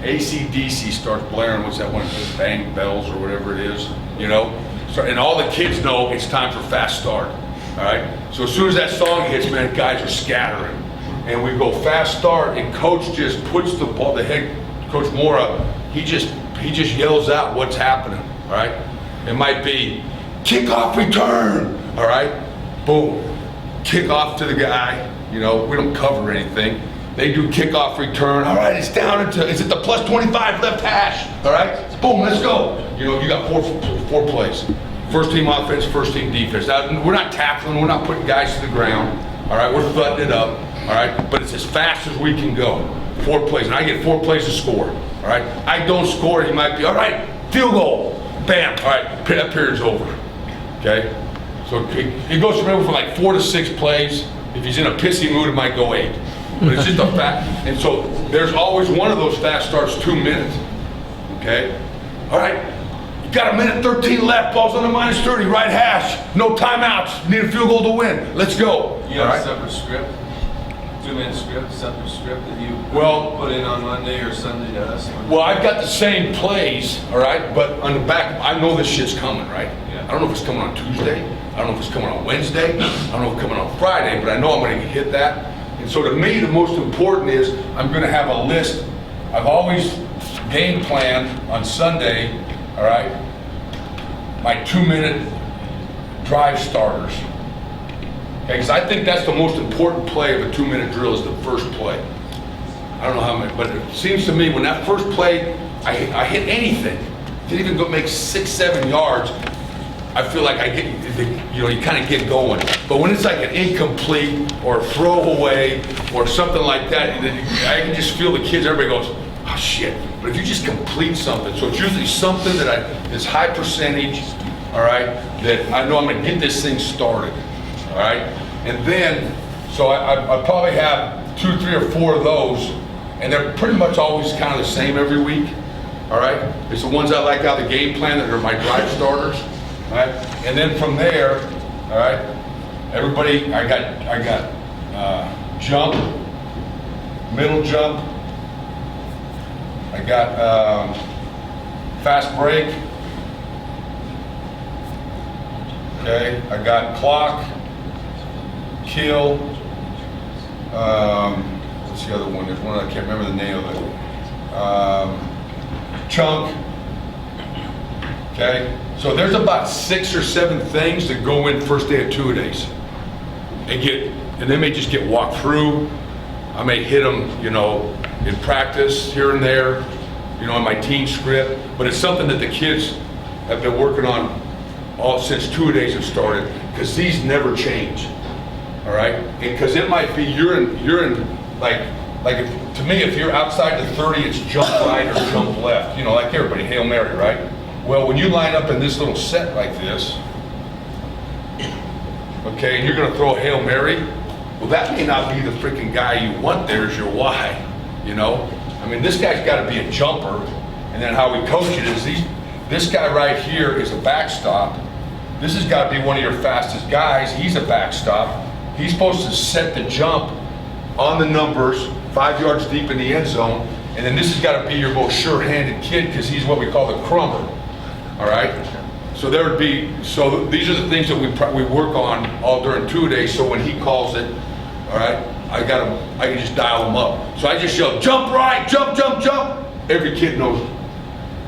AC/DC starts blaring. What's that one? Bang bells or whatever it is, you know? So, and all the kids know it's time for fast start, all right? So as soon as that song hits, man, guys are scattering. And we go fast start, and coach just puts the ball, the head coach Mora, he just yells out what's happening, all right? It might be, kickoff return, all right? Boom, kickoff to the guy, you know, we don't cover anything. They do kickoff return, all right, it's down into, it's at the plus 25 left hash, all right? Boom, let's go. You know, you got four plays. First team offense, first team defense. Now, we're not tackling, we're not putting guys to the ground, all right? We're thudding it up, all right? But it's as fast as we can go. 4 plays, and I get 4 plays to score, all right? I don't score, he might be, all right, field goal, bam, all right, that period's over. Okay, so it goes from like 4 to 6 plays. If he's in a pissy mood, it might go 8. But it's just a fact. And so there's always one of those fast starts, 2 minutes. Okay, all right, you got 1:13 left. Ball's on the minus 30, right hash. No timeouts. Need a field goal to win. Let's go. You have a separate script, 2-minute script, separate script that you put in on Monday or Sunday to us. Well, I've got the same plays, all right, but on the back, I know this shit's coming, right? I don't know if it's coming on Tuesday. I don't know if it's coming on Wednesday. I don't know if it's coming on Friday, but I know I'm going to hit that. And so to me, the most important is I'm going to have a list. I've always game planned on Sunday, all right, my 2-minute drive starters. Okay, because I think that's the most important play of a 2-minute drill is the first play. I don't know how many, but it seems to me when that first play, I hit anything. Didn't even go make 6-7 yards. I feel like I get, you know, you kind of get going. But when it's like an incomplete or a throwaway or something like that, I can just feel the kids, everybody goes, oh shit. But if you just complete something, so it's usually something that is high percentage, all right, that I know I'm gonna get this thing started, all right? And then, so I probably have 2, 3, or 4 of those, and they're pretty much always kind of the same every week, all right? It's the ones I like out of the game plan that are my drive starters, all right? And then from there, all right, everybody, I got jump, middle jump, I got fast break, okay, I got clock, kill, what's the other one? There's one I can't remember the name of it. Chunk, okay? So there's about 6 or 7 things that go in first day of 2-a-days. And they may just get walked through. I may hit them, you know, in practice here and there, you know, in my team script, but it's something that the kids have been working on all since 2-a-days have started, because these never change, all right? Because it might be you're in like if, to me, if you're outside the 30, it's jump right or jump left, you know, like everybody, Hail Mary, right? Well, when you line up in this little set like this, okay, and you're gonna throw a Hail Mary, well, that may not be the freaking guy you want there as your Y, you know? I mean, this guy's gotta be a jumper, and then how we coach it is this guy right here is a backstop. This has gotta be one of your fastest guys. He's a backstop. He's supposed to set the jump on the numbers, 5 yards deep in the end zone, and then this has gotta be your most sure-handed kid, because he's what we call the crummer, all right? So there would be, so these are the things that we work on all during 2-a-days, so when he calls it, all right, I can just dial him up. So I just yell, jump right, jump, jump, jump. Every kid knows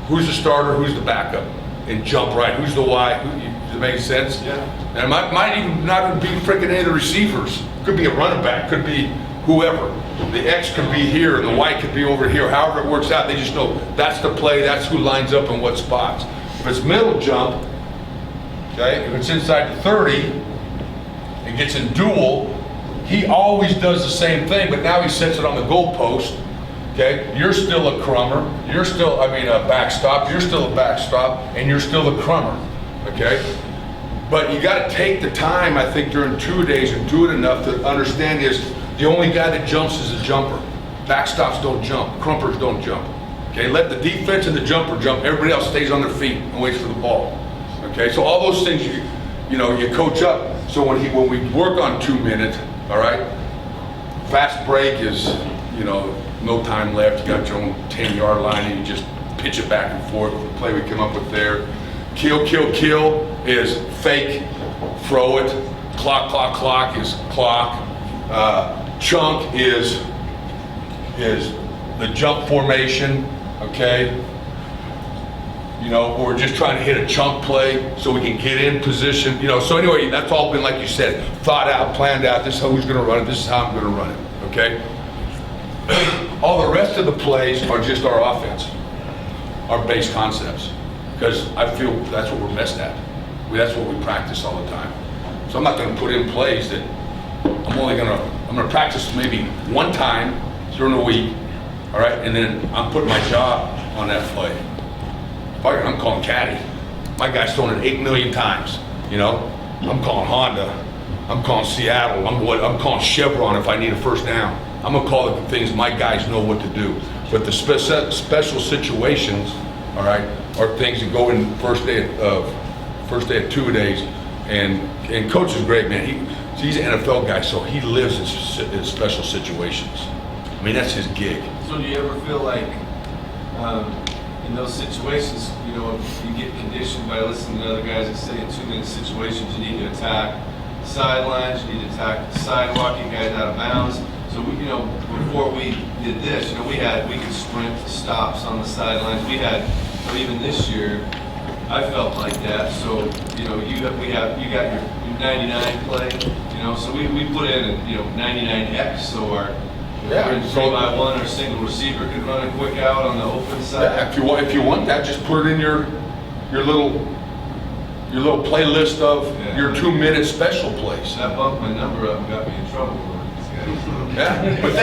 who's the starter, who's the backup, and jump right, who's the Y, does it make sense? Yeah. And it might even not even be freaking any of the receivers. Could be a running back, could be whoever. The X could be here, and the Y could be over here. However it works out, they just know that's the play, that's who lines up in what spots. If it's middle jump, okay, if it's inside the 30, it gets in duel, he always does the same thing, but now he sets it on the goalpost, okay? You're still a crummer, you're still, a backstop, you're still a backstop, and you're still a crummer, okay? But you gotta take the time, I think, during 2-a-days and do it enough to understand is the only guy that jumps is a jumper. Backstops don't jump, crumpers don't jump. Okay, let the defense and the jumper jump. Everybody else stays on their feet and waits for the ball. Okay, so all those things you coach up. So when we work on 2 minutes, all right, fast break is, you know, no time left. You got your own 10-yard line and you just pitch it back and forth. The play we came up with there. Kill, kill, kill is fake, throw it. Clock, clock, clock is clock. Chunk is the jump formation. Okay, you know, or just trying to hit a chunk play so we can get in position, you know. So anyway, that's all been, like you said, thought out, planned out. This is who's going to run it. This is how I'm going to run it. Okay. All the rest of the plays are just our offense, our base concepts, because I feel that's what we're best at. That's what we practice all the time. So I'm not going to put in plays that I'm going to practice maybe one time during the week. All right, and then I'm putting my job on that play. I'm calling caddy. My guy's thrown it 8 million times, you know. I'm calling Honda. I'm calling Seattle. I'm calling Chevron if I need a first down. I'm gonna call the things my guys know what to do. But the special situations, all right, are things that go in first day of 2-a-days. And coach is great, man. He's an NFL guy, so he lives in special situations. I mean, that's his gig. So do you ever feel like, in those situations, you know, you get conditioned by listening to other guys that say in 2-minute situations, you need to attack sidelines, you need to attack the sidewalk, you guys out of bounds. So we, you know, before we did this, you know, we could sprint stops on the sidelines. We had, or even this year, I felt like that. So, you know, you got your 99 play, you know, so we put in, you know, 99X, so our 3x1 or single receiver could run a quick out on the open side. Yeah, if you want that, just put it in your little playlist of your 2-minute special plays. That bumped my number up and got me in trouble with these guys. Yeah, but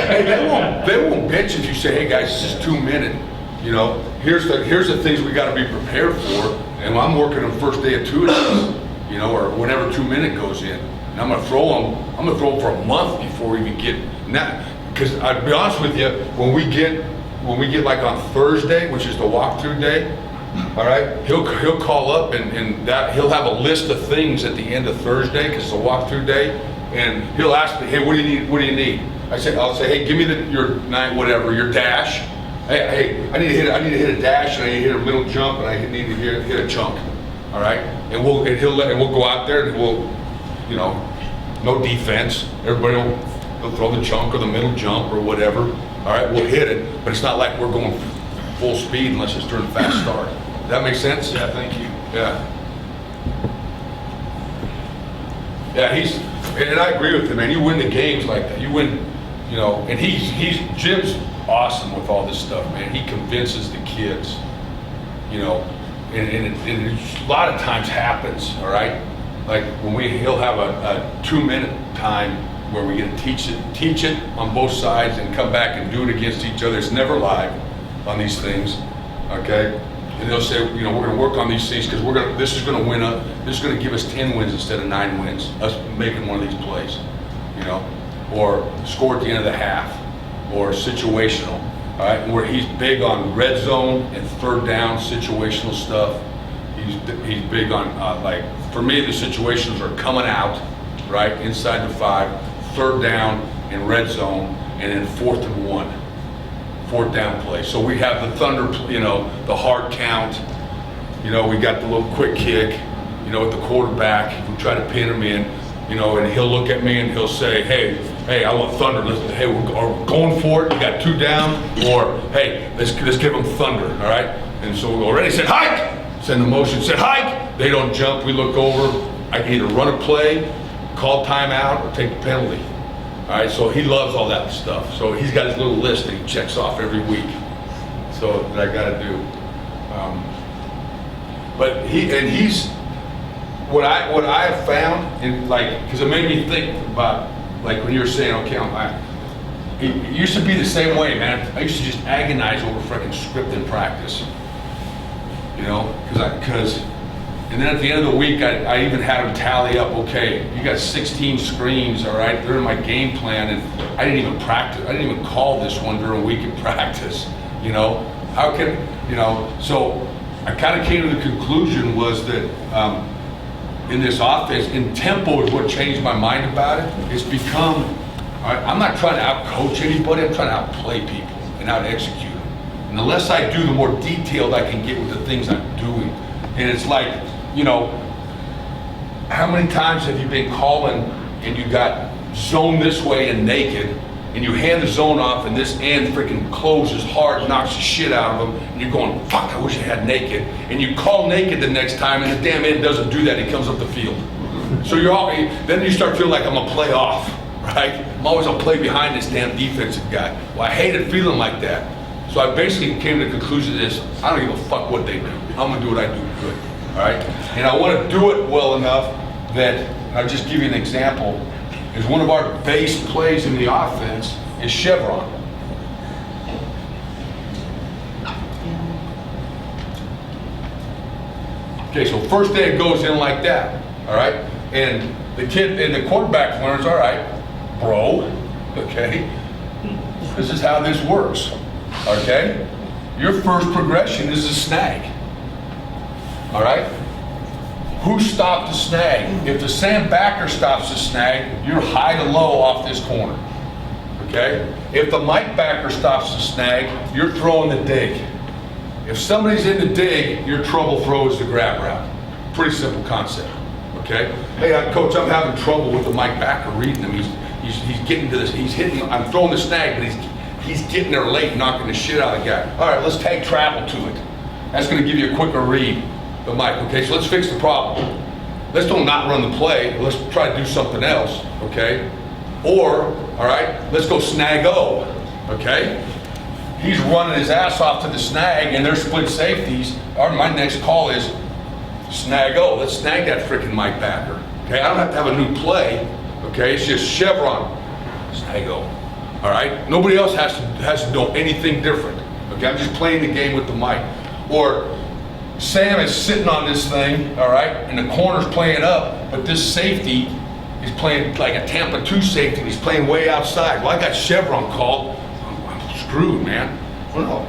they won't bitch if you say, hey guys, this is 2 minutes. You know, here's the things we got to be prepared for. And I'm working the first day of 2 days, you know, or whenever 2 minute goes in. And I'm gonna throw them for a month before we even get, because I'll be honest with you, when we get like on Thursday, which is the walkthrough day, all right, he'll call up and that he'll have a list of things at the end of Thursday, because it's a walkthrough day, and he'll ask me, hey, what do you need? What do you need? I'll say, hey, give me your dash. Hey, I need to hit a dash, and I need to hit a middle jump, and I need to hit a chunk. All right, and we'll go out there, and we'll, you know, no defense. Everybody will throw the chunk or the middle jump or whatever. All right, we'll hit it, but it's not like we're going full speed unless it's during fast start. Does that make sense? Yeah, thank you. Yeah. Yeah, and I agree with him, man. You win the games like that. You win, you know, and Jim's awesome with all this stuff, man. He convinces the kids, you know, and it a lot of times happens, all right? Like when he'll have a 2 minute time where we get to teach it on both sides and come back and do it against each other. It's never live on these things, okay? And they'll say, you know, we're gonna work on these things because this is gonna give us 10 wins instead of 9 wins, us making one of these plays, you know? Or score at the end of the half, or situational, all right? And where he's big on red zone and third down situational stuff. He's big on, like, for me, the situations are coming out, right, inside the 5, third down and red zone, and then 4th and 1, 4th down play. So we have the thunder, you know, the hard count, you know, we got the little quick kick, you know, with the quarterback, we try to pin him in, you know, and he'll look at me and he'll say, hey, I want thunder. Hey, we're going for it. You got 2 down, or hey, let's give them thunder, all right? And so we already said hike. Send the motion, said hike. They don't jump. We look over. I can either run a play, call timeout, or take the penalty. All right. So he loves all that stuff. So he's got his little list that he checks off every week. So that I got to do. But he's what I have found, and like, because it made me think about, like when you were saying, okay, it used to be the same way, man. I used to just agonize over freaking script in practice, you know, and then at the end of the week, I even had them tally up, okay, you got 16 screens, all right, they're in my game plan, and I didn't even practice. I didn't even call this one during week in practice, you know. How can, you know, so I kind of came to the conclusion was that in this offense, in tempo is what changed my mind about it. It's become, all right, I'm not trying to out-coach anybody, I'm trying to outplay people and out-execute them. And the less I do, the more detailed I can get with the things I'm doing. And it's like, you know, how many times have you been calling and you got zone this way and naked, and you hand the zone off and this end freaking closes hard, knocks the shit out of them, and you're going, fuck, I wish I had naked. And you call naked the next time and the damn end doesn't do that, he comes up the field. So then you start feeling like I'm a play off, right? I'm always a play behind this damn defensive guy. Well, I hated feeling like that. So I basically came to the conclusion of this, I don't give a fuck what they do. I'm gonna do what I do good, all right? And I wanna do it well enough that, I'll just give you an example, is one of our base plays in the offense is chevron. Okay, so first day it goes in like that, all right? And the kid and the quarterback learns, all right, bro, okay? This is how this works, okay? Your first progression is a snag, all right? Who stopped the snag? If the Sam backer stops the snag, you're high to low off this corner, okay? If the Mike backer stops the snag, you're throwing the dig. If somebody's in the dig, your trouble throw is the grab route. Pretty simple concept, okay? Hey, coach, I'm having trouble with the Mike backer reading him. He's getting to this, he's hitting, I'm throwing the snag, but he's getting there late, knocking the shit out of the guy. All right, let's tag travel to it. That's gonna give you a quicker read. The Mike, okay, so let's fix the problem. Let's don't not run the play, let's try to do something else, okay? Or, all right, let's go snag O, okay? He's running his ass off to the snag and they're split safeties. My next call is snag O, let's snag that freaking Mike backer, okay? I don't have to have a new play, okay? It's just chevron, snag O, all right? Nobody else has to know anything different, okay? I'm just playing the game with the Mike. Or Sam is sitting on this thing, all right, and the corner's playing up, but this safety is playing like a Tampa 2 safety, and he's playing way outside. Well, I got Chevron called. I'm screwed, man. Well,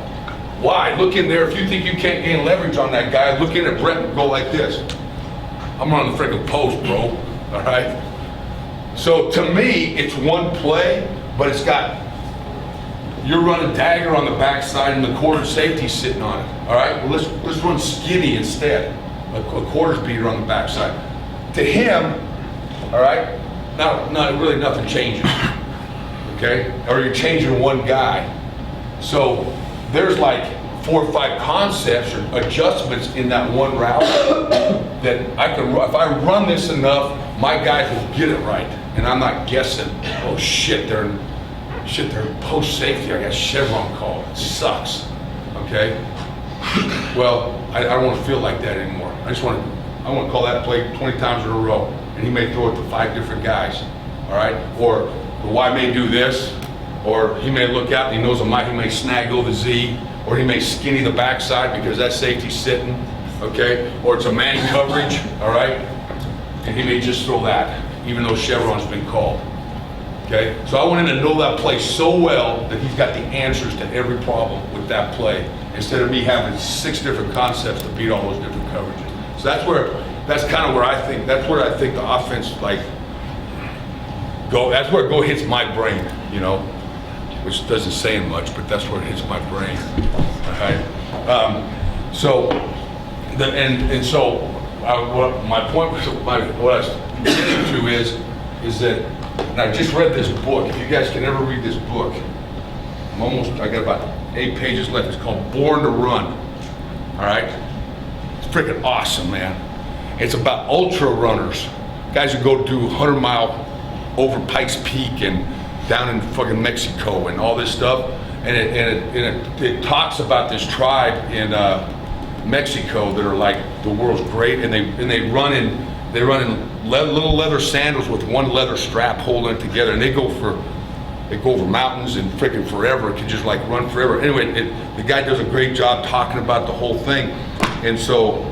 why? Look in there. If you think you can't gain leverage on that guy, look in at Brett and go like this. I'm on the freaking post, bro, all right? So to me, it's one play, but it's got, you're running dagger on the backside and the quarter safety sitting on it, all right? Well, let's run skinny instead, a quarters beater on the backside. To him, all right, not really nothing changes, okay? Or you're changing one guy. So there's like 4 or 5 concepts or adjustments in that one route that I can, if I run this enough, my guys will get it right. And I'm not guessing, oh shit, they're post safety, I got Chevron called, it sucks, okay? Well, I don't want to feel like that anymore. I want to call that play 20 times in a row, and he may throw it to 5 different guys, all right? Or the Y may do this, or he may look out and he knows he may snaggle the Z, or he may skinny the backside because that safety's sitting, okay? Or it's a man coverage, all right? And he may just throw that, even though Chevron's been called, okay? So I want him to know that play so well that he's got the answers to every problem with that play, instead of me having 6 different concepts to beat all those different coverages. So that's kind of where I think the offense, like, that's where it hits my brain, you know, which doesn't say much, but that's where it hits my brain, all right? So what my point was, what I was getting to is that, and I just read this book. If you guys can ever read this book, I got about 8 pages left. It's called Born to Run, all right? It's freaking awesome, man. It's about ultra runners, guys who go do 100-mile over Pikes Peak and down in fucking Mexico and all this stuff. And it talks about this tribe in Mexico that are like the world's great, and they run in little leather sandals with one leather strap holding it together, and they go over mountains and freaking forever. It can just like run forever. Anyway, the guy does a great job talking about the whole thing. And so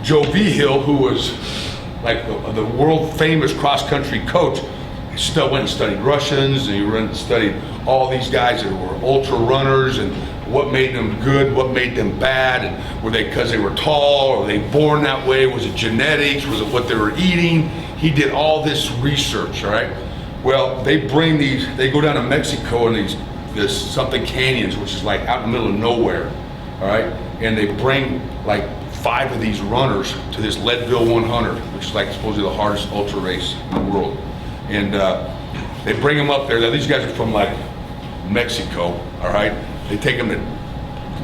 Joe Vigil, who was like the world famous cross country coach, still went and studied Russians, and he went and studied all these guys that were ultra runners and what made them good, what made them bad, and were they because they were tall, or were they born that way? Was it genetics? Was it what they were eating? He did all this research, all right? Well, they go down to Mexico in this something canyons, which is like out in the middle of nowhere, all right? And they bring like 5 of these runners to this Leadville 100, which is like supposedly the hardest ultra race in the world. And they bring them up there. Now, these guys are from like Mexico, all right? They take them to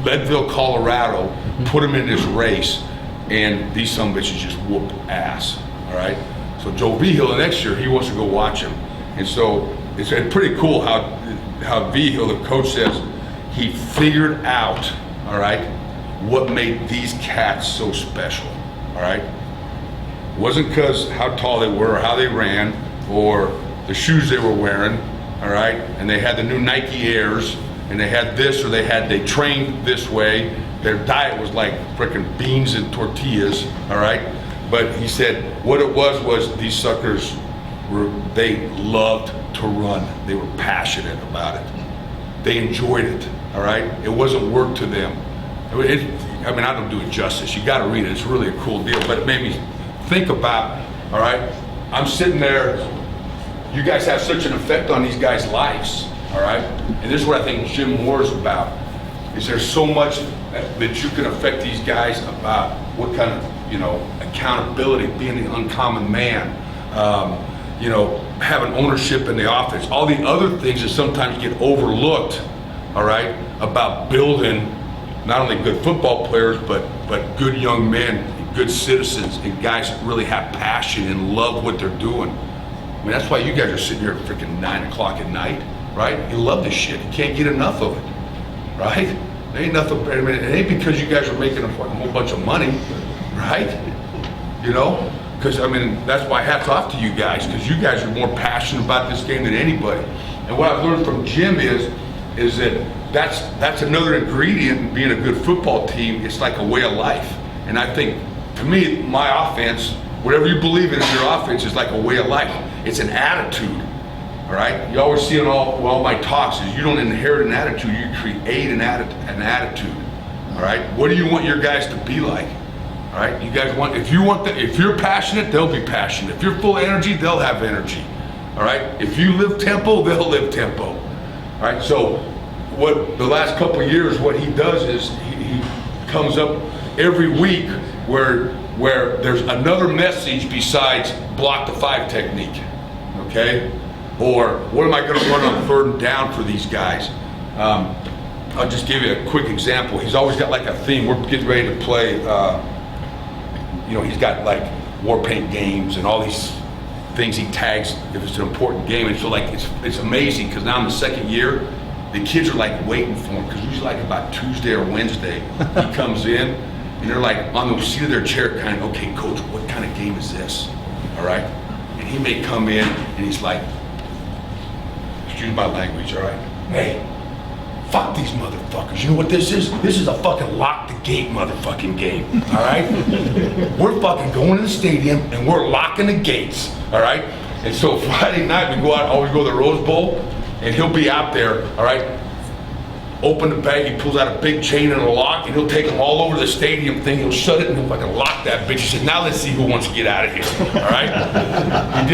Leadville, Colorado, put them in this race, and these some bitches just whoop ass, all right? So Joe Vigil, the next year, he wants to go watch him. And so it's pretty cool how Vigil, the coach, says he figured out, all right, what made these cats so special, all right? It wasn't because how tall they were or how they ran or the shoes they were wearing, all right? And they had the new Nike Airs, and they had this, or they trained this way. Their diet was like frickin' beans and tortillas, all right? But he said what it was these suckers they loved to run. They were passionate about it. They enjoyed it, all right? It wasn't work to them. I mean, I don't do it justice. You gotta read it. It's really a cool deal, but it made me think about, all right? I'm sitting there, you guys have such an effect on these guys' lives, all right? And this is what I think Jim Moore's about, is there's so much that you can affect these guys about what kind of, you know, accountability, being the uncommon man, you know, having ownership in the office, all the other things that sometimes get overlooked, all right, about building not only good football players, but good young men, good citizens, and guys that really have passion and love what they're doing. I mean, that's why you guys are sitting here at freaking 9 o'clock at night, right? You love this shit. You can't get enough of it, right? There ain't nothing, I mean, it ain't because you guys are making a whole bunch of money, right? You know? Because, I mean, that's why hats off to you guys, because you guys are more passionate about this game than anybody. And what I've learned from Jim is that that's another ingredient in being a good football team. It's like a way of life. And I think, to me, my offense, whatever you believe in your offense, is like a way of life. It's an attitude, all right? You always see in all my talks is you don't inherit an attitude, you create an attitude, all right? What do you want your guys to be like? All right, you guys want, if you're passionate, they'll be passionate. If you're full of energy, they'll have energy. All right, if you live tempo, they'll live tempo. All right, so what the last couple of years, what he does is he comes up every week where there's another message besides block the 5 technique, okay? Or what am I going to run on 3rd and down for these guys? I'll just give you a quick example. He's always got like a theme. We're getting ready to play. You know, he's got like war paint games and all these things he tags if it's an important game. And so like it's amazing because now in the 2nd year, the kids are like waiting for him because usually like about Tuesday or Wednesday he comes in and they're like on the seat of their chair kind of, okay, coach, what kind of game is this? All right, and he may come in and he's like, excuse my language, all right, hey, fuck these motherfuckers. You know what this is? This is a fucking lock the gate motherfucking game, all right? We're fucking going to the stadium and we're locking the gates, all right? And so Friday night we go out, always go to the Rose Bowl, and he'll be out there, all right? Open the bag, he pulls out a big chain and a lock, and he'll take them all over the stadium thing, he'll shut it and he'll fucking lock that bitch. He said, now let's see who wants to get out of here, all right? He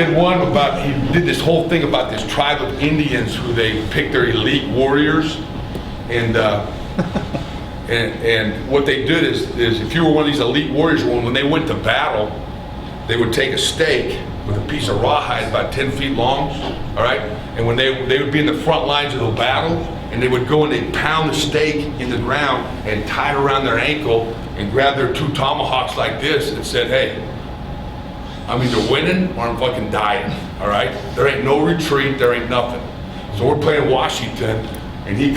did this whole thing about this tribe of Indians who they picked their elite warriors. And what they did is if you were one of these elite warriors, when they went to battle, they would take a stake with a piece of rawhide about 10 feet long, all right? And when they would be in the front lines of the battle, and they would go and they'd pound the stake in the ground and tie it around their ankle and grab their 2 tomahawks like this and said, hey, I'm either winning or I'm fucking dying, all right? There ain't no retreat, there ain't nothing. So we're playing Washington, and he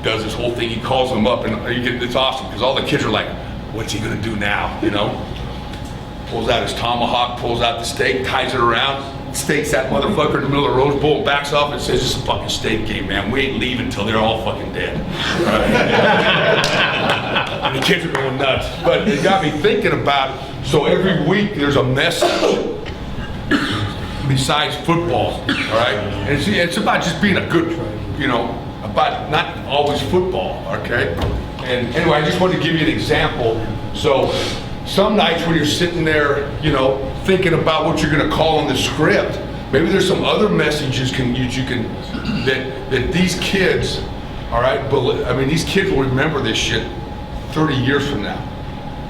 does this whole thing. He calls them up, and it's awesome because all the kids are like, "What's he gonna do now?" You know? Pulls out his tomahawk, pulls out the stake, ties it around, stakes that motherfucker in the middle of the Rose Bowl, and backs off and says, "It's a fucking stake game, man. We ain't leaving until they're all fucking dead." Right? And the kids are going nuts. But it got me thinking about. So every week there's a message besides football, all right? And it's about just being a good, you know. But not always football, okay? And anyway, I just wanted to give you an example. So some nights when you're sitting there, you know, thinking about what you're gonna call on the script, maybe there's some other messages that these kids, all right, I mean, these kids will remember this shit 30 years from now.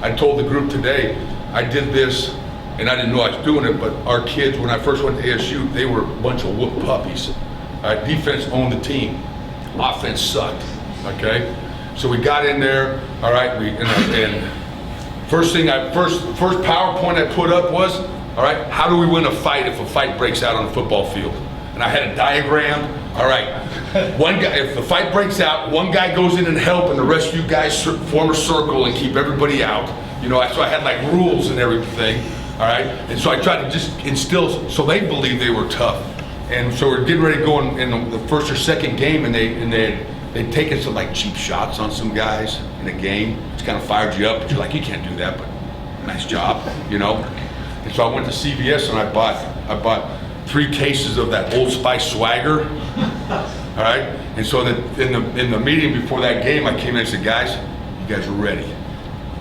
I told the group today, I did this, and I didn't know I was doing it, but our kids, when I first went to ASU, they were a bunch of whoop puppies. All right, defense owned the team. Offense sucked, okay? So we got in there, all right, and first PowerPoint I put up was, all right, how do we win a fight if a fight breaks out on the football field? And I had a diagram, all right, one guy, if the fight breaks out, one guy goes in and help and the rest of you guys form a circle and keep everybody out. You know, so I had like rules and everything, all right? And so I tried to just instill, so they believed they were tough. And so we're getting ready to go in the first or second game, and they'd taken some like cheap shots on some guys in a game. It's kind of fired you up, but you're like, you can't do that, but nice job, you know? And so I went to CVS and I bought 3 cases of that Old Spice Swagger, all right? And so in the meeting before that game, I came in and said, guys, you guys are ready.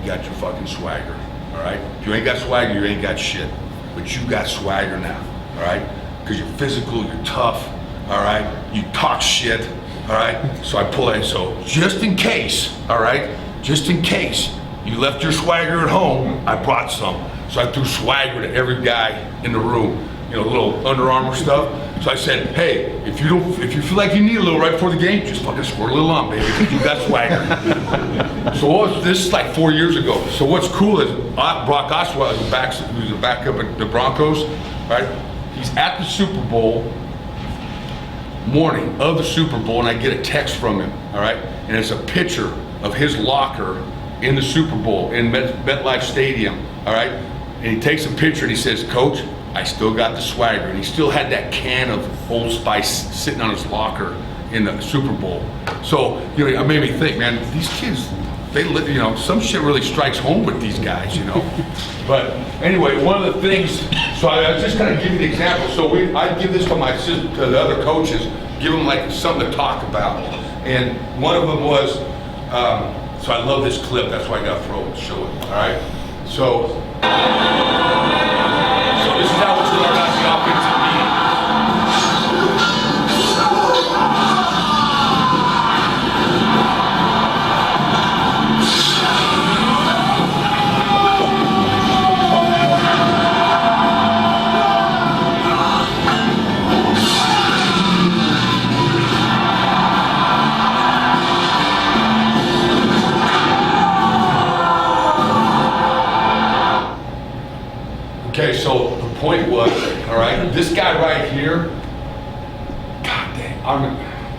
You got your fucking swagger, all right? If you ain't got swagger, you ain't got shit. But you got swagger now, all right? Because you're physical, you're tough, all right? You talk shit, all right? So I pull it, so just in case, all right? Just in case you left your swagger at home, I brought some. So I threw swagger to every guy in the room, you know, little Under Armour stuff. So I said, hey, if you feel like you need a little right before the game, just fucking squirt a little on, baby, because you got swagger. So this is like 4 years ago. So what's cool is Brock Osweiler, who's the backup at the Broncos, right? He's at the Super Bowl morning of the Super Bowl, and I get a text from him, all right? And it's a picture of his locker in the Super Bowl in MetLife Stadium, all right? And he takes a picture and he says, Coach, I still got the swagger. And he still had that can of Old Spice sitting on his locker in the Super Bowl. So, you know, it made me think, man, these kids, they live, you know, some shit really strikes home with these guys, you know. But anyway, one of the things, so I was just kind of giving the example. So I give this to my to the other coaches, give them like something to talk about. And one of them was, so I love this clip, that's why I got to throw it, show it, all right? So this is how it's going about the offensive meeting. Okay, so the point was, all right, this guy right here, God dang,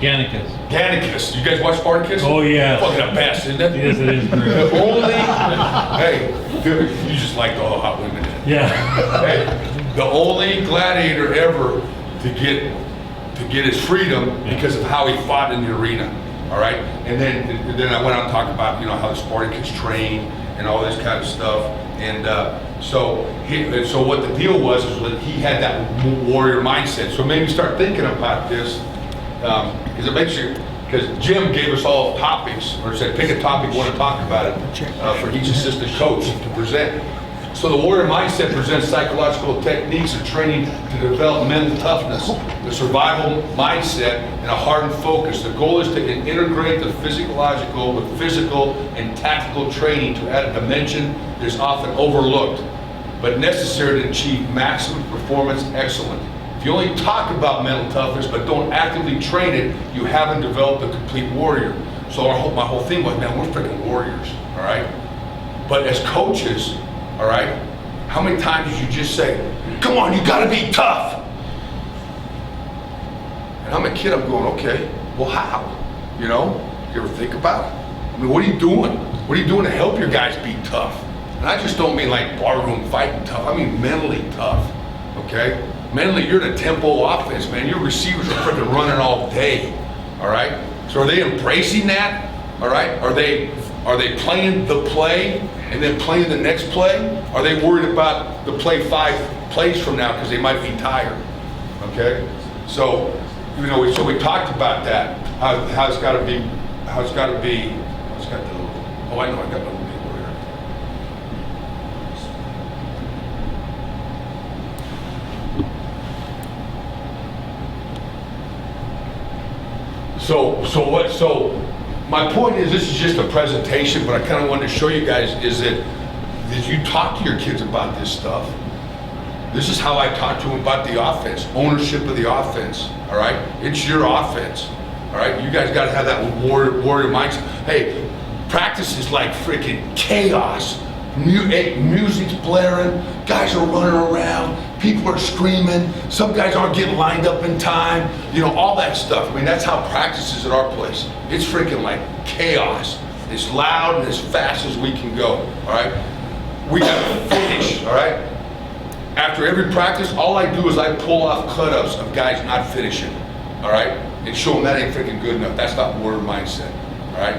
Gannicus. You guys watch Spartacus? Oh, yeah. Fucking the best, isn't it? Yes, it is great. The only, hey, dude, you just like all the hot women. Yeah. Hey, the only gladiator ever to get his freedom because of how he fought in the arena. All right, and then I went on to talk about, you know, how the Spartacus trained and all this kind of stuff. And so what the deal was is that he had that warrior mindset. So it made me start thinking about this, because it makes you, because Jim gave us all topics, or said pick a topic you want to talk about it for each assistant coach to present. So the warrior mindset presents psychological techniques of training to develop mental toughness, the survival mindset, and a hardened focus. The goal is to integrate the physiological with physical and tactical training to add a dimension that is often overlooked, but necessary to achieve maximum performance excellence. If you only talk about mental toughness but don't actively train it, you haven't developed a complete warrior. So my whole thing was, man, we're freaking warriors, all right? But as coaches, all right, how many times did you just say, come on, you gotta be tough? And I'm a kid, I'm going, okay, well how? You know, you ever think about it? I mean, what are you doing? What are you doing to help your guys be tough? And I just don't mean like barroom fighting tough, I mean mentally tough, okay? Mentally, you're in a tempo offense, man. Your receivers are freaking running all day, all right? So are they embracing that, all right? Are they playing the play and then playing the next play? Are they worried about the play 5 plays from now because they might be tired, okay? So, you know, so we talked about that, how it's got to be, oh, I know, I got another people here. So my point is, this is just a presentation, but I kind of wanted to show you guys is that you talk to your kids about this stuff. This is how I talk to them about the offense, ownership of the offense, all right? It's your offense, all right? You guys got to have that warrior mindset. Hey, practice is like freaking chaos. Music's blaring, guys are running around, people are screaming, some guys aren't getting lined up in time, you know, all that stuff. I mean, that's how practice is at our place. It's freaking like chaos. As loud and as fast as we can go, all right? We got to finish, all right? After every practice, all I do is I pull off cut-ups of guys not finishing, all right? And show them that ain't freaking good enough. That's not warrior mindset, all right?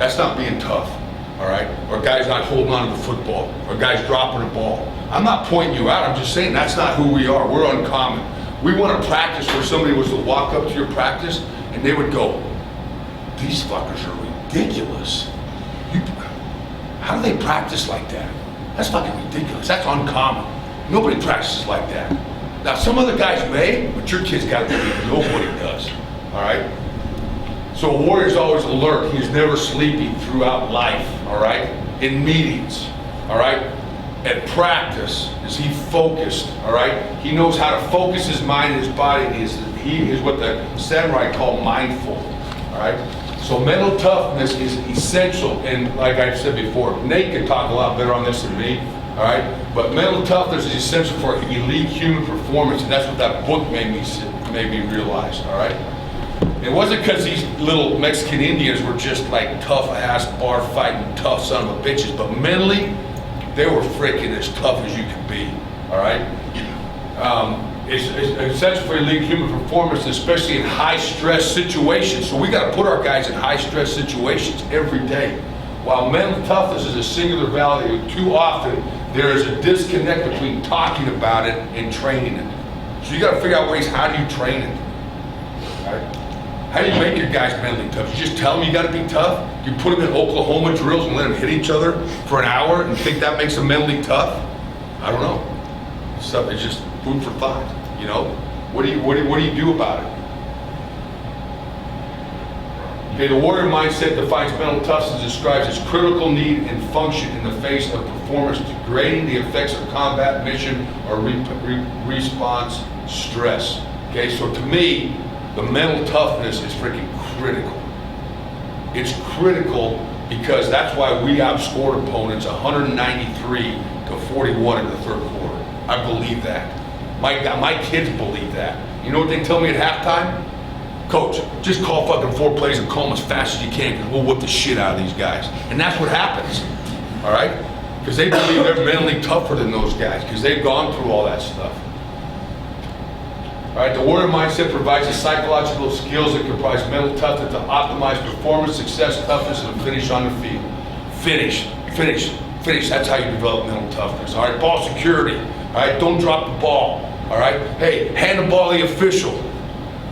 That's not being tough. All right, or guys not holding on to the football, or guys dropping the ball. I'm not pointing you out, I'm just saying that's not who we are. We're uncommon. We want to practice where somebody was to walk up to your practice and they would go, these fuckers are ridiculous. How do they practice like that? That's fucking ridiculous, that's uncommon. Nobody practices like that. Now some other guys may, but your kid's got to believe nobody does, all right? So a warrior's always alert. He's never sleeping throughout life, all right? In meetings, all right? At practice, is he focused, all right? He knows how to focus his mind and his body. He is what the samurai call mindful, all right? So mental toughness is essential, and like I said before, Nate could talk a lot better on this than me, all right? But mental toughness is essential for elite human performance, and that's what that book made me realize, all right? It wasn't because these little Mexican Indians were just like tough ass bar fighting tough son of a bitches, but mentally they were freaking as tough as you could be, all right? is essential for elite human performance, especially in high-stress situations. So we got to put our guys in high-stress situations every day. While mental toughness is a singular value, too often there is a disconnect between talking about it and training it. So you got to figure out ways, how do you train it? Right? How do you make your guys mentally tough? You just tell them you got to be tough? You put them in Oklahoma drills and let them hit each other for an hour and think that makes them mentally tough? I don't know. Stuff is just food for thought, you know? What do you do about it? Okay, the warrior mindset defines mental toughness and describes its critical need and function in the face of performance, degrading the effects of combat, mission, or response stress. Okay, so to me, the mental toughness is freaking critical. It's critical because that's why we outscored opponents 193 to 41 in the third quarter. I believe that. My kids believe that. You know what they tell me at halftime? Coach, just call fucking 4 plays and call them as fast as you can because we'll whip the shit out of these guys. And that's what happens, all right? Because they believe they're mentally tougher than those guys because they've gone through all that stuff. All right, the warrior mindset provides the psychological skills that comprise mental toughness to optimize performance, success, toughness, and finish on the field. Finish. That's how you develop mental toughness. All right, ball security. All right, don't drop the ball. All right, hey, hand the ball to the official.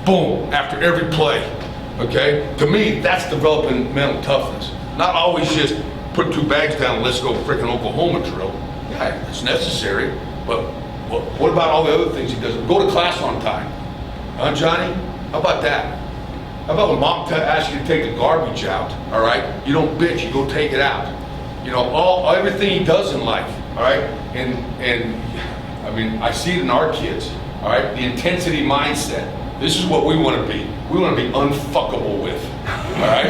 Boom, after every play. Okay, to me, that's developing mental toughness. Not always just put 2 bags down and let's go freaking Oklahoma drill. Yeah, it's necessary, but what about all the other things he does? Go to class on time. Huh, Johnny? How about that? How about when mom asks you to take the garbage out, all right? You don't bitch, you go take it out. You know, everything he does in life, all right? And I mean, I see it in our kids, all right? The intensity mindset. This is what we want to be. We want to be unfuckable with, all right?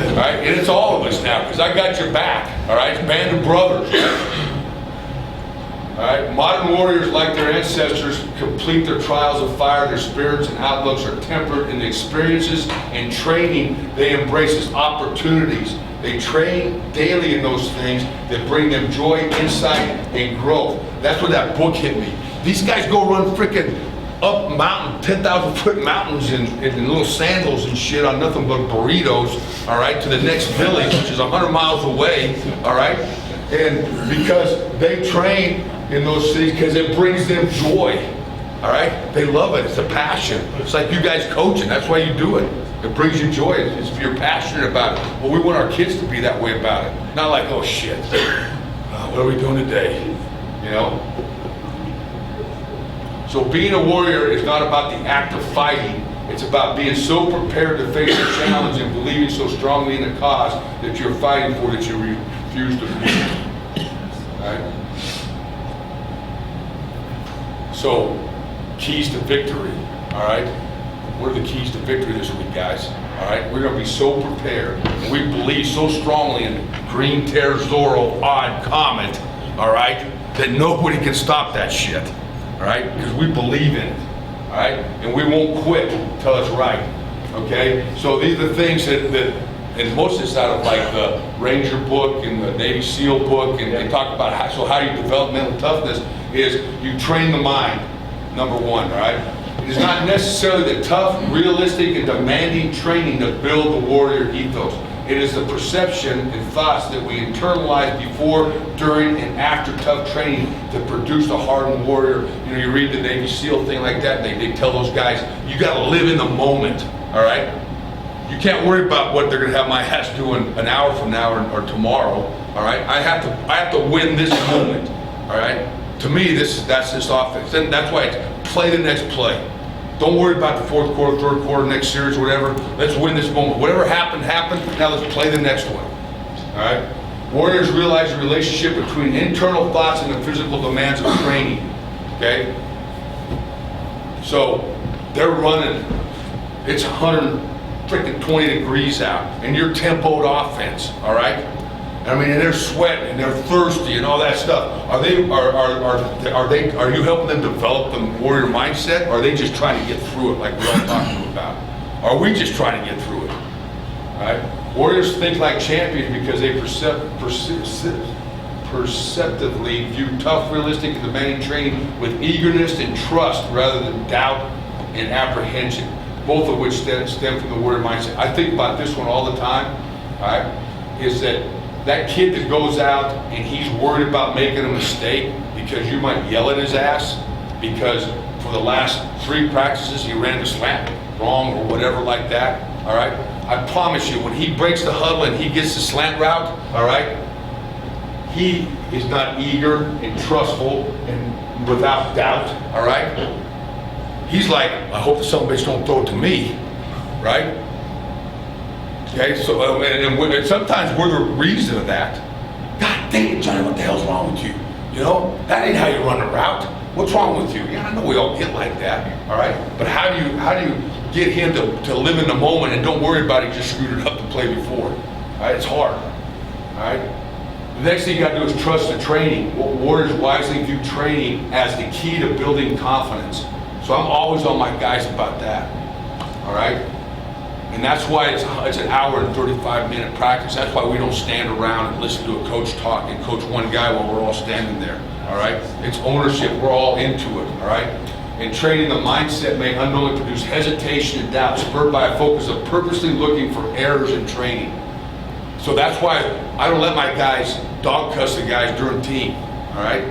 All right, and it's all of us now, because I got your back, all right? Band of brothers. All right, modern warriors, like their ancestors, complete their trials of fire. Their spirits and outlooks are tempered in the experiences and training they embrace as opportunities. They train daily in those things that bring them joy, insight, and growth. That's where that book hit me. These guys go run freaking up mountain, 10,000-foot mountains in little sandals and shit on nothing but burritos, all right, to the next village, which is 100 miles away, all right? And because they train in those cities, because it brings them joy, all right? They love it. It's a passion. It's like you guys coaching. That's why you do it. It brings you joy. It's you're passionate about it. Well, we want our kids to be that way about it. Not like, oh shit, what are we doing today? You know? So being a warrior is not about the act of fighting. It's about being so prepared to face a challenge and believing so strongly in the cause that you're fighting for that you refuse to quit. Right? So, keys to victory, all right? What are the keys to victory this week, guys? All right, we're going to be so prepared, and we believe so strongly in Green Tear Zorro Odd Comet, all right, that nobody can stop that shit, all right, because we believe in it, all right, and we won't quit until it's right, okay? So these are the things that and most of it's out of like the Ranger book and the Navy SEAL book, and they talk about how you develop mental toughness is you train the mind, number one, all right? It is not necessarily the tough, realistic, and demanding training that build the warrior ethos. It is the perception and thoughts that we internalize before, during, and after tough training that produce a hardened warrior. You know, you read the Navy SEAL thing like that, and they tell those guys, you got to live in the moment, all right? You can't worry about what they're going to have my ass doing an hour from now or tomorrow, all right? I have to win this moment, all right? To me, that's this offense. And that's why it's play the next play. Don't worry about the fourth quarter, third quarter, next series, whatever. Let's win this moment. Whatever happened, happened. Now let's play the next one. All right? Warriors realize the relationship between internal thoughts and the physical demands of training. Okay? So they're running. It's 120 degrees out, and you're tempoed offense. All right? I mean, and they're sweating and they're thirsty and all that stuff. Are you helping them develop the warrior mindset? Or are they just trying to get through it like we're all talking about? Are we just trying to get through it? All right? Warriors think like champions because they perceptively view tough, realistic, and demanding training with eagerness and trust rather than doubt and apprehension, both of which stem from the warrior mindset. I think about this one all the time, all right, is that kid that goes out and he's worried about making a mistake because you might yell at his ass because for the last 3 practices he ran the slant wrong or whatever like that, all right? I promise you, when he breaks the huddle and he gets the slant route, all right, he is not eager and trustful and without doubt, all right? He's like, I hope the son of a bitch don't throw it to me, right? Okay, so, and sometimes we're the reason of that. God dang it, Johnny, what the hell's wrong with you? You know, that ain't how you run a route. What's wrong with you? Yeah, I know we all get like that, all right? But how do you get him to live in the moment and don't worry about he just screwed it up the play before? All right, it's hard, all right? The next thing you gotta do is trust the training. Warriors wisely view training as the key to building confidence. So I'm always on my guys about that, all right? And that's why it's an hour and 35-minute practice. That's why we don't stand around and listen to a coach talk and coach one guy while we're all standing there, all right? It's ownership, we're all into it, all right? And training the mindset may unknowingly produce hesitation and doubt, spurred by a focus of purposely looking for errors in training. So that's why I don't let my guys dog cuss the guys during team, all right?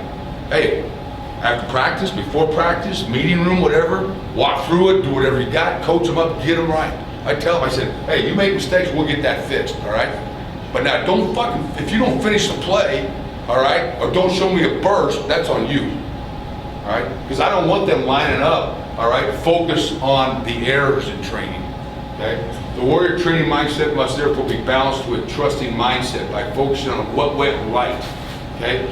Hey, after practice, before practice, meeting room, whatever, walk through it, do whatever you got, coach them up, get them right. I tell them, I said, hey, you make mistakes, we'll get that fixed, all right? But now don't fucking, if you don't finish the play, all right, or don't show me a burst, that's on you, all right? Because I don't want them lining up, all right? Focus on the errors in training, okay? The warrior training mindset must therefore be balanced with trusting mindset by focusing on what went right, okay?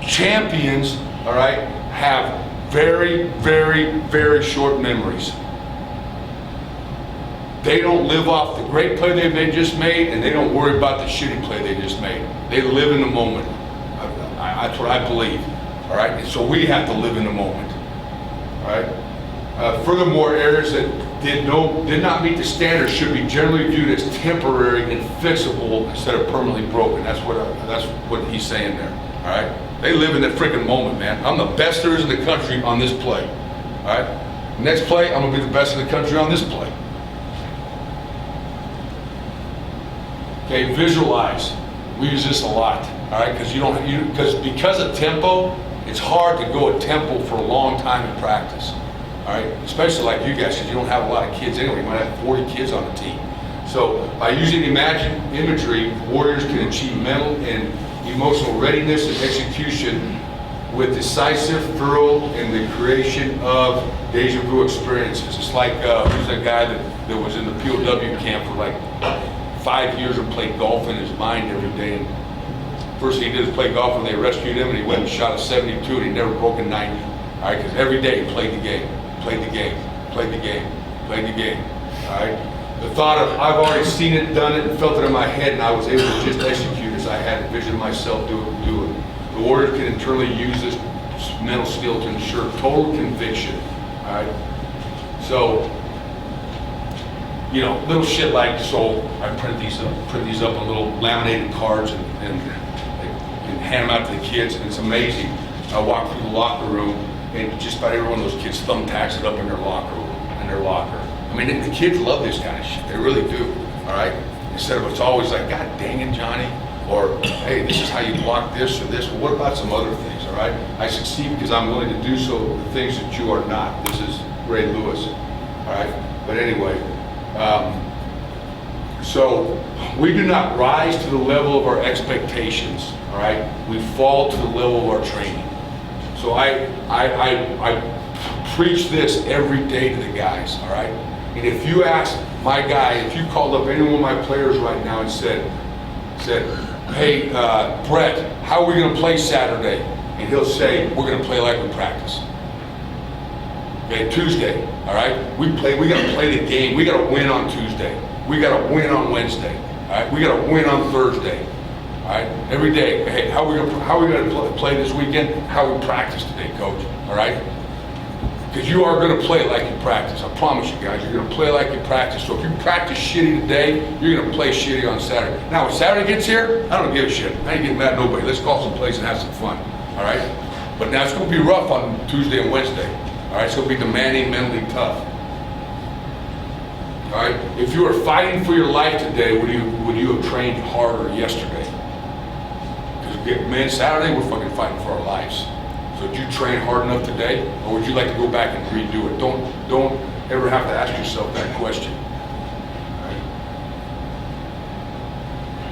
Champions, all right, have very, very, very short memories. They don't live off the great play they just made, and they don't worry about the shitty play they just made. They live in the moment. That's what I believe, all right? And so we have to live in the moment, all right? Furthermore, errors that did not meet the standards should be generally viewed as temporary and fixable instead of permanently broken. That's what he's saying there, all right? They live in the freaking moment, man. I'm the best there is in the country on this play, all right? Next play, I'm gonna be the best in the country on this play. Okay, visualize. We use this a lot, all right? Because of tempo, it's hard to go a tempo for a long time in practice, all right? Especially like you guys, because you don't have a lot of kids anyway. You might have 40 kids on the team. So by using imagery, warriors can achieve mental and emotional readiness and execution with decisive, thorough, and the creation of deja vu experiences. It's like, who's that guy that was in the POW camp for like 5 years and played golf in his mind every day. And first thing he did is play golf, and they rescued him, and he went and shot a 72, and he never broke a 90. All right, because every day he played the game, played the game, played the game, played the game. All right. The thought of I've already seen it, done it, and felt it in my head, and I was able to just execute as I had envisioned myself do it. The warrior can internally use this mental skill to ensure total conviction. All right. So, you know, little shit like, so I print these up on little laminated cards and hand them out to the kids, and it's amazing. I walk through the locker room, and just about every one of those kids thumbtacks it up in their locker. I mean, the kids love this kind of shit. They really do, all right? Instead of it's always like, God dang it, Johnny, or hey, this is how you block this or this. Well, what about some other things, all right? I succeed because I'm willing to do so the things that you are not. This is Ray Lewis, all right? But anyway, so we do not rise to the level of our expectations, all right? We fall to the level of our training. So I preach this every day to the guys, all right? And if you ask my guy, if you called up any one of my players right now and said, hey, Brett, how are we gonna play Saturday? And he'll say, we're gonna play like we practice. Okay, Tuesday, all right? We gotta play the game. We gotta win on Tuesday. We gotta win on Wednesday, all right? We gotta win on Thursday, all right? Every day, hey, how are we gonna play this weekend? How we practice today, coach, all right? Because you are going to play like you practice. I promise you guys, you're going to play like you practice. So if you practice shitty today, you're going to play shitty on Saturday. Now, when Saturday gets here, I don't give a shit. I ain't getting mad at nobody. Let's call some plays and have some fun. All right? But now it's going to be rough on Tuesday and Wednesday. All right? It's going to be demanding, mentally tough. All right? If you are fighting for your life today, would you have trained harder yesterday? Because, man, Saturday, we're fucking fighting for our lives. So did you train hard enough today, or would you like to go back and redo it? Don't ever have to ask yourself that question. Right?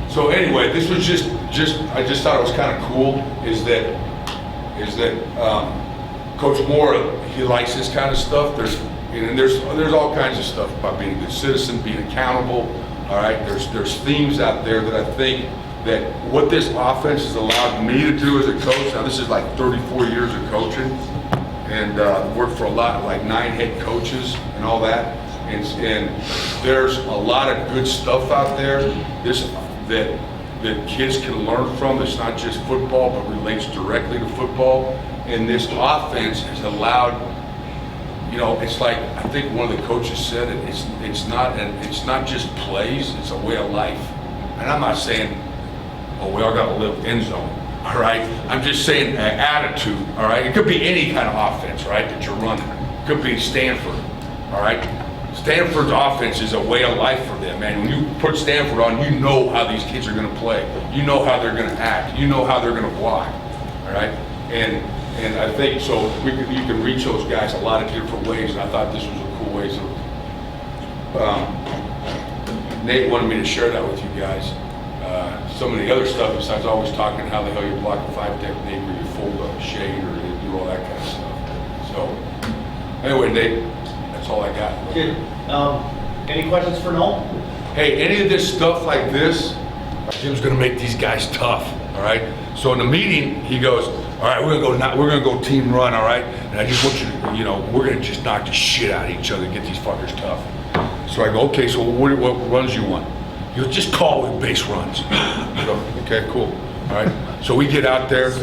So anyway, this was just I just thought it was kind of cool. Is that Coach Moore, he likes this kind of stuff. There's all kinds of stuff about being a good citizen, being accountable. All right, there's themes out there that I think that what this offense has allowed me to do as a coach. Now this is like 34 years of coaching, and worked for a lot, like 9 head coaches and all that. And there's a lot of good stuff out there. That kids can learn from. It's not just football, but relates directly to football. And this offense has allowed. You know, it's like I think one of the coaches said it. It's not just plays. It's a way of life. And I'm not saying, oh, we all got to live in zone. All right. I'm just saying attitude. All right. It could be any kind of offense, right, that you're running. It could be Stanford. All right. Stanford's offense is a way of life for them, man. When you put Stanford on, you know how these kids are going to play. You know how they're going to act. You know how they're going to block. All right. And I think so. You can reach those guys a lot of different ways. And I thought this was a cool way. So Nate wanted me to share that with you guys. Some of the other stuff besides always talking how the hell you block a 5 technique or you fold up a shade or you do all that kind of stuff. So anyway, Nate, that's all I got. Good. Any questions for Noel? Hey, any of this stuff like this, Jim's going to make these guys tough. All right. So in the meeting, he goes, all right, we're gonna go team run. All right. And I just want you to, we're going to just knock the shit out of each other and get these fuckers tough. So I go, okay. So what runs you want? He goes, just call with base runs. I go, okay, cool. All right. So we get out there.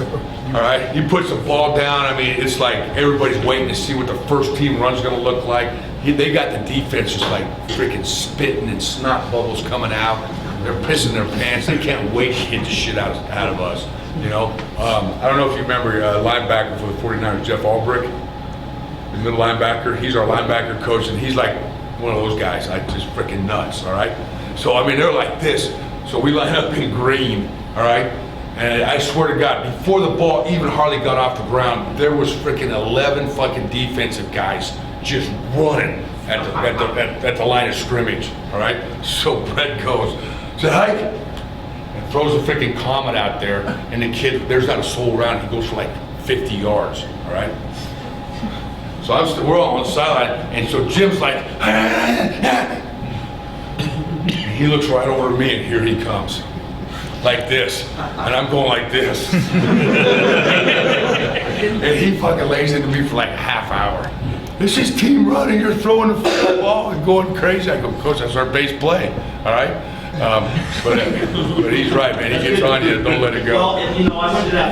All right. He puts the ball down. I mean, it's like everybody's waiting to see what the first team run's going to look like. They got the defense just like freaking spitting and snot bubbles coming out. They're pissing their pants. They can't wait to get the shit out of us. I don't know if you remember linebacker for the 49ers, Jeff Albrecht, the middle linebacker. He's our linebacker coach, and he's like one of those guys, like just freaking nuts. All right. So I mean, they're like this. So we line up in green. All right. And I swear to God, before the ball even hardly got off the ground, there was freaking 11 fucking defensive guys just running at the line of scrimmage. All right. So Brett goes, say hike, and throws a freaking Comet out there, and the kid, there's not a soul around. He goes for like 50 yards. All right. So we're all on the sideline, and so Jim's like, he looks right over to me, and here he comes. Like this, and I'm going like this. And he fucking lays into me for like a half hour. This is team running, you're throwing the football and going crazy. I go, Coach, that's our base play, all right? But he's right, man, he gets on you, don't let it go. Well, I went to that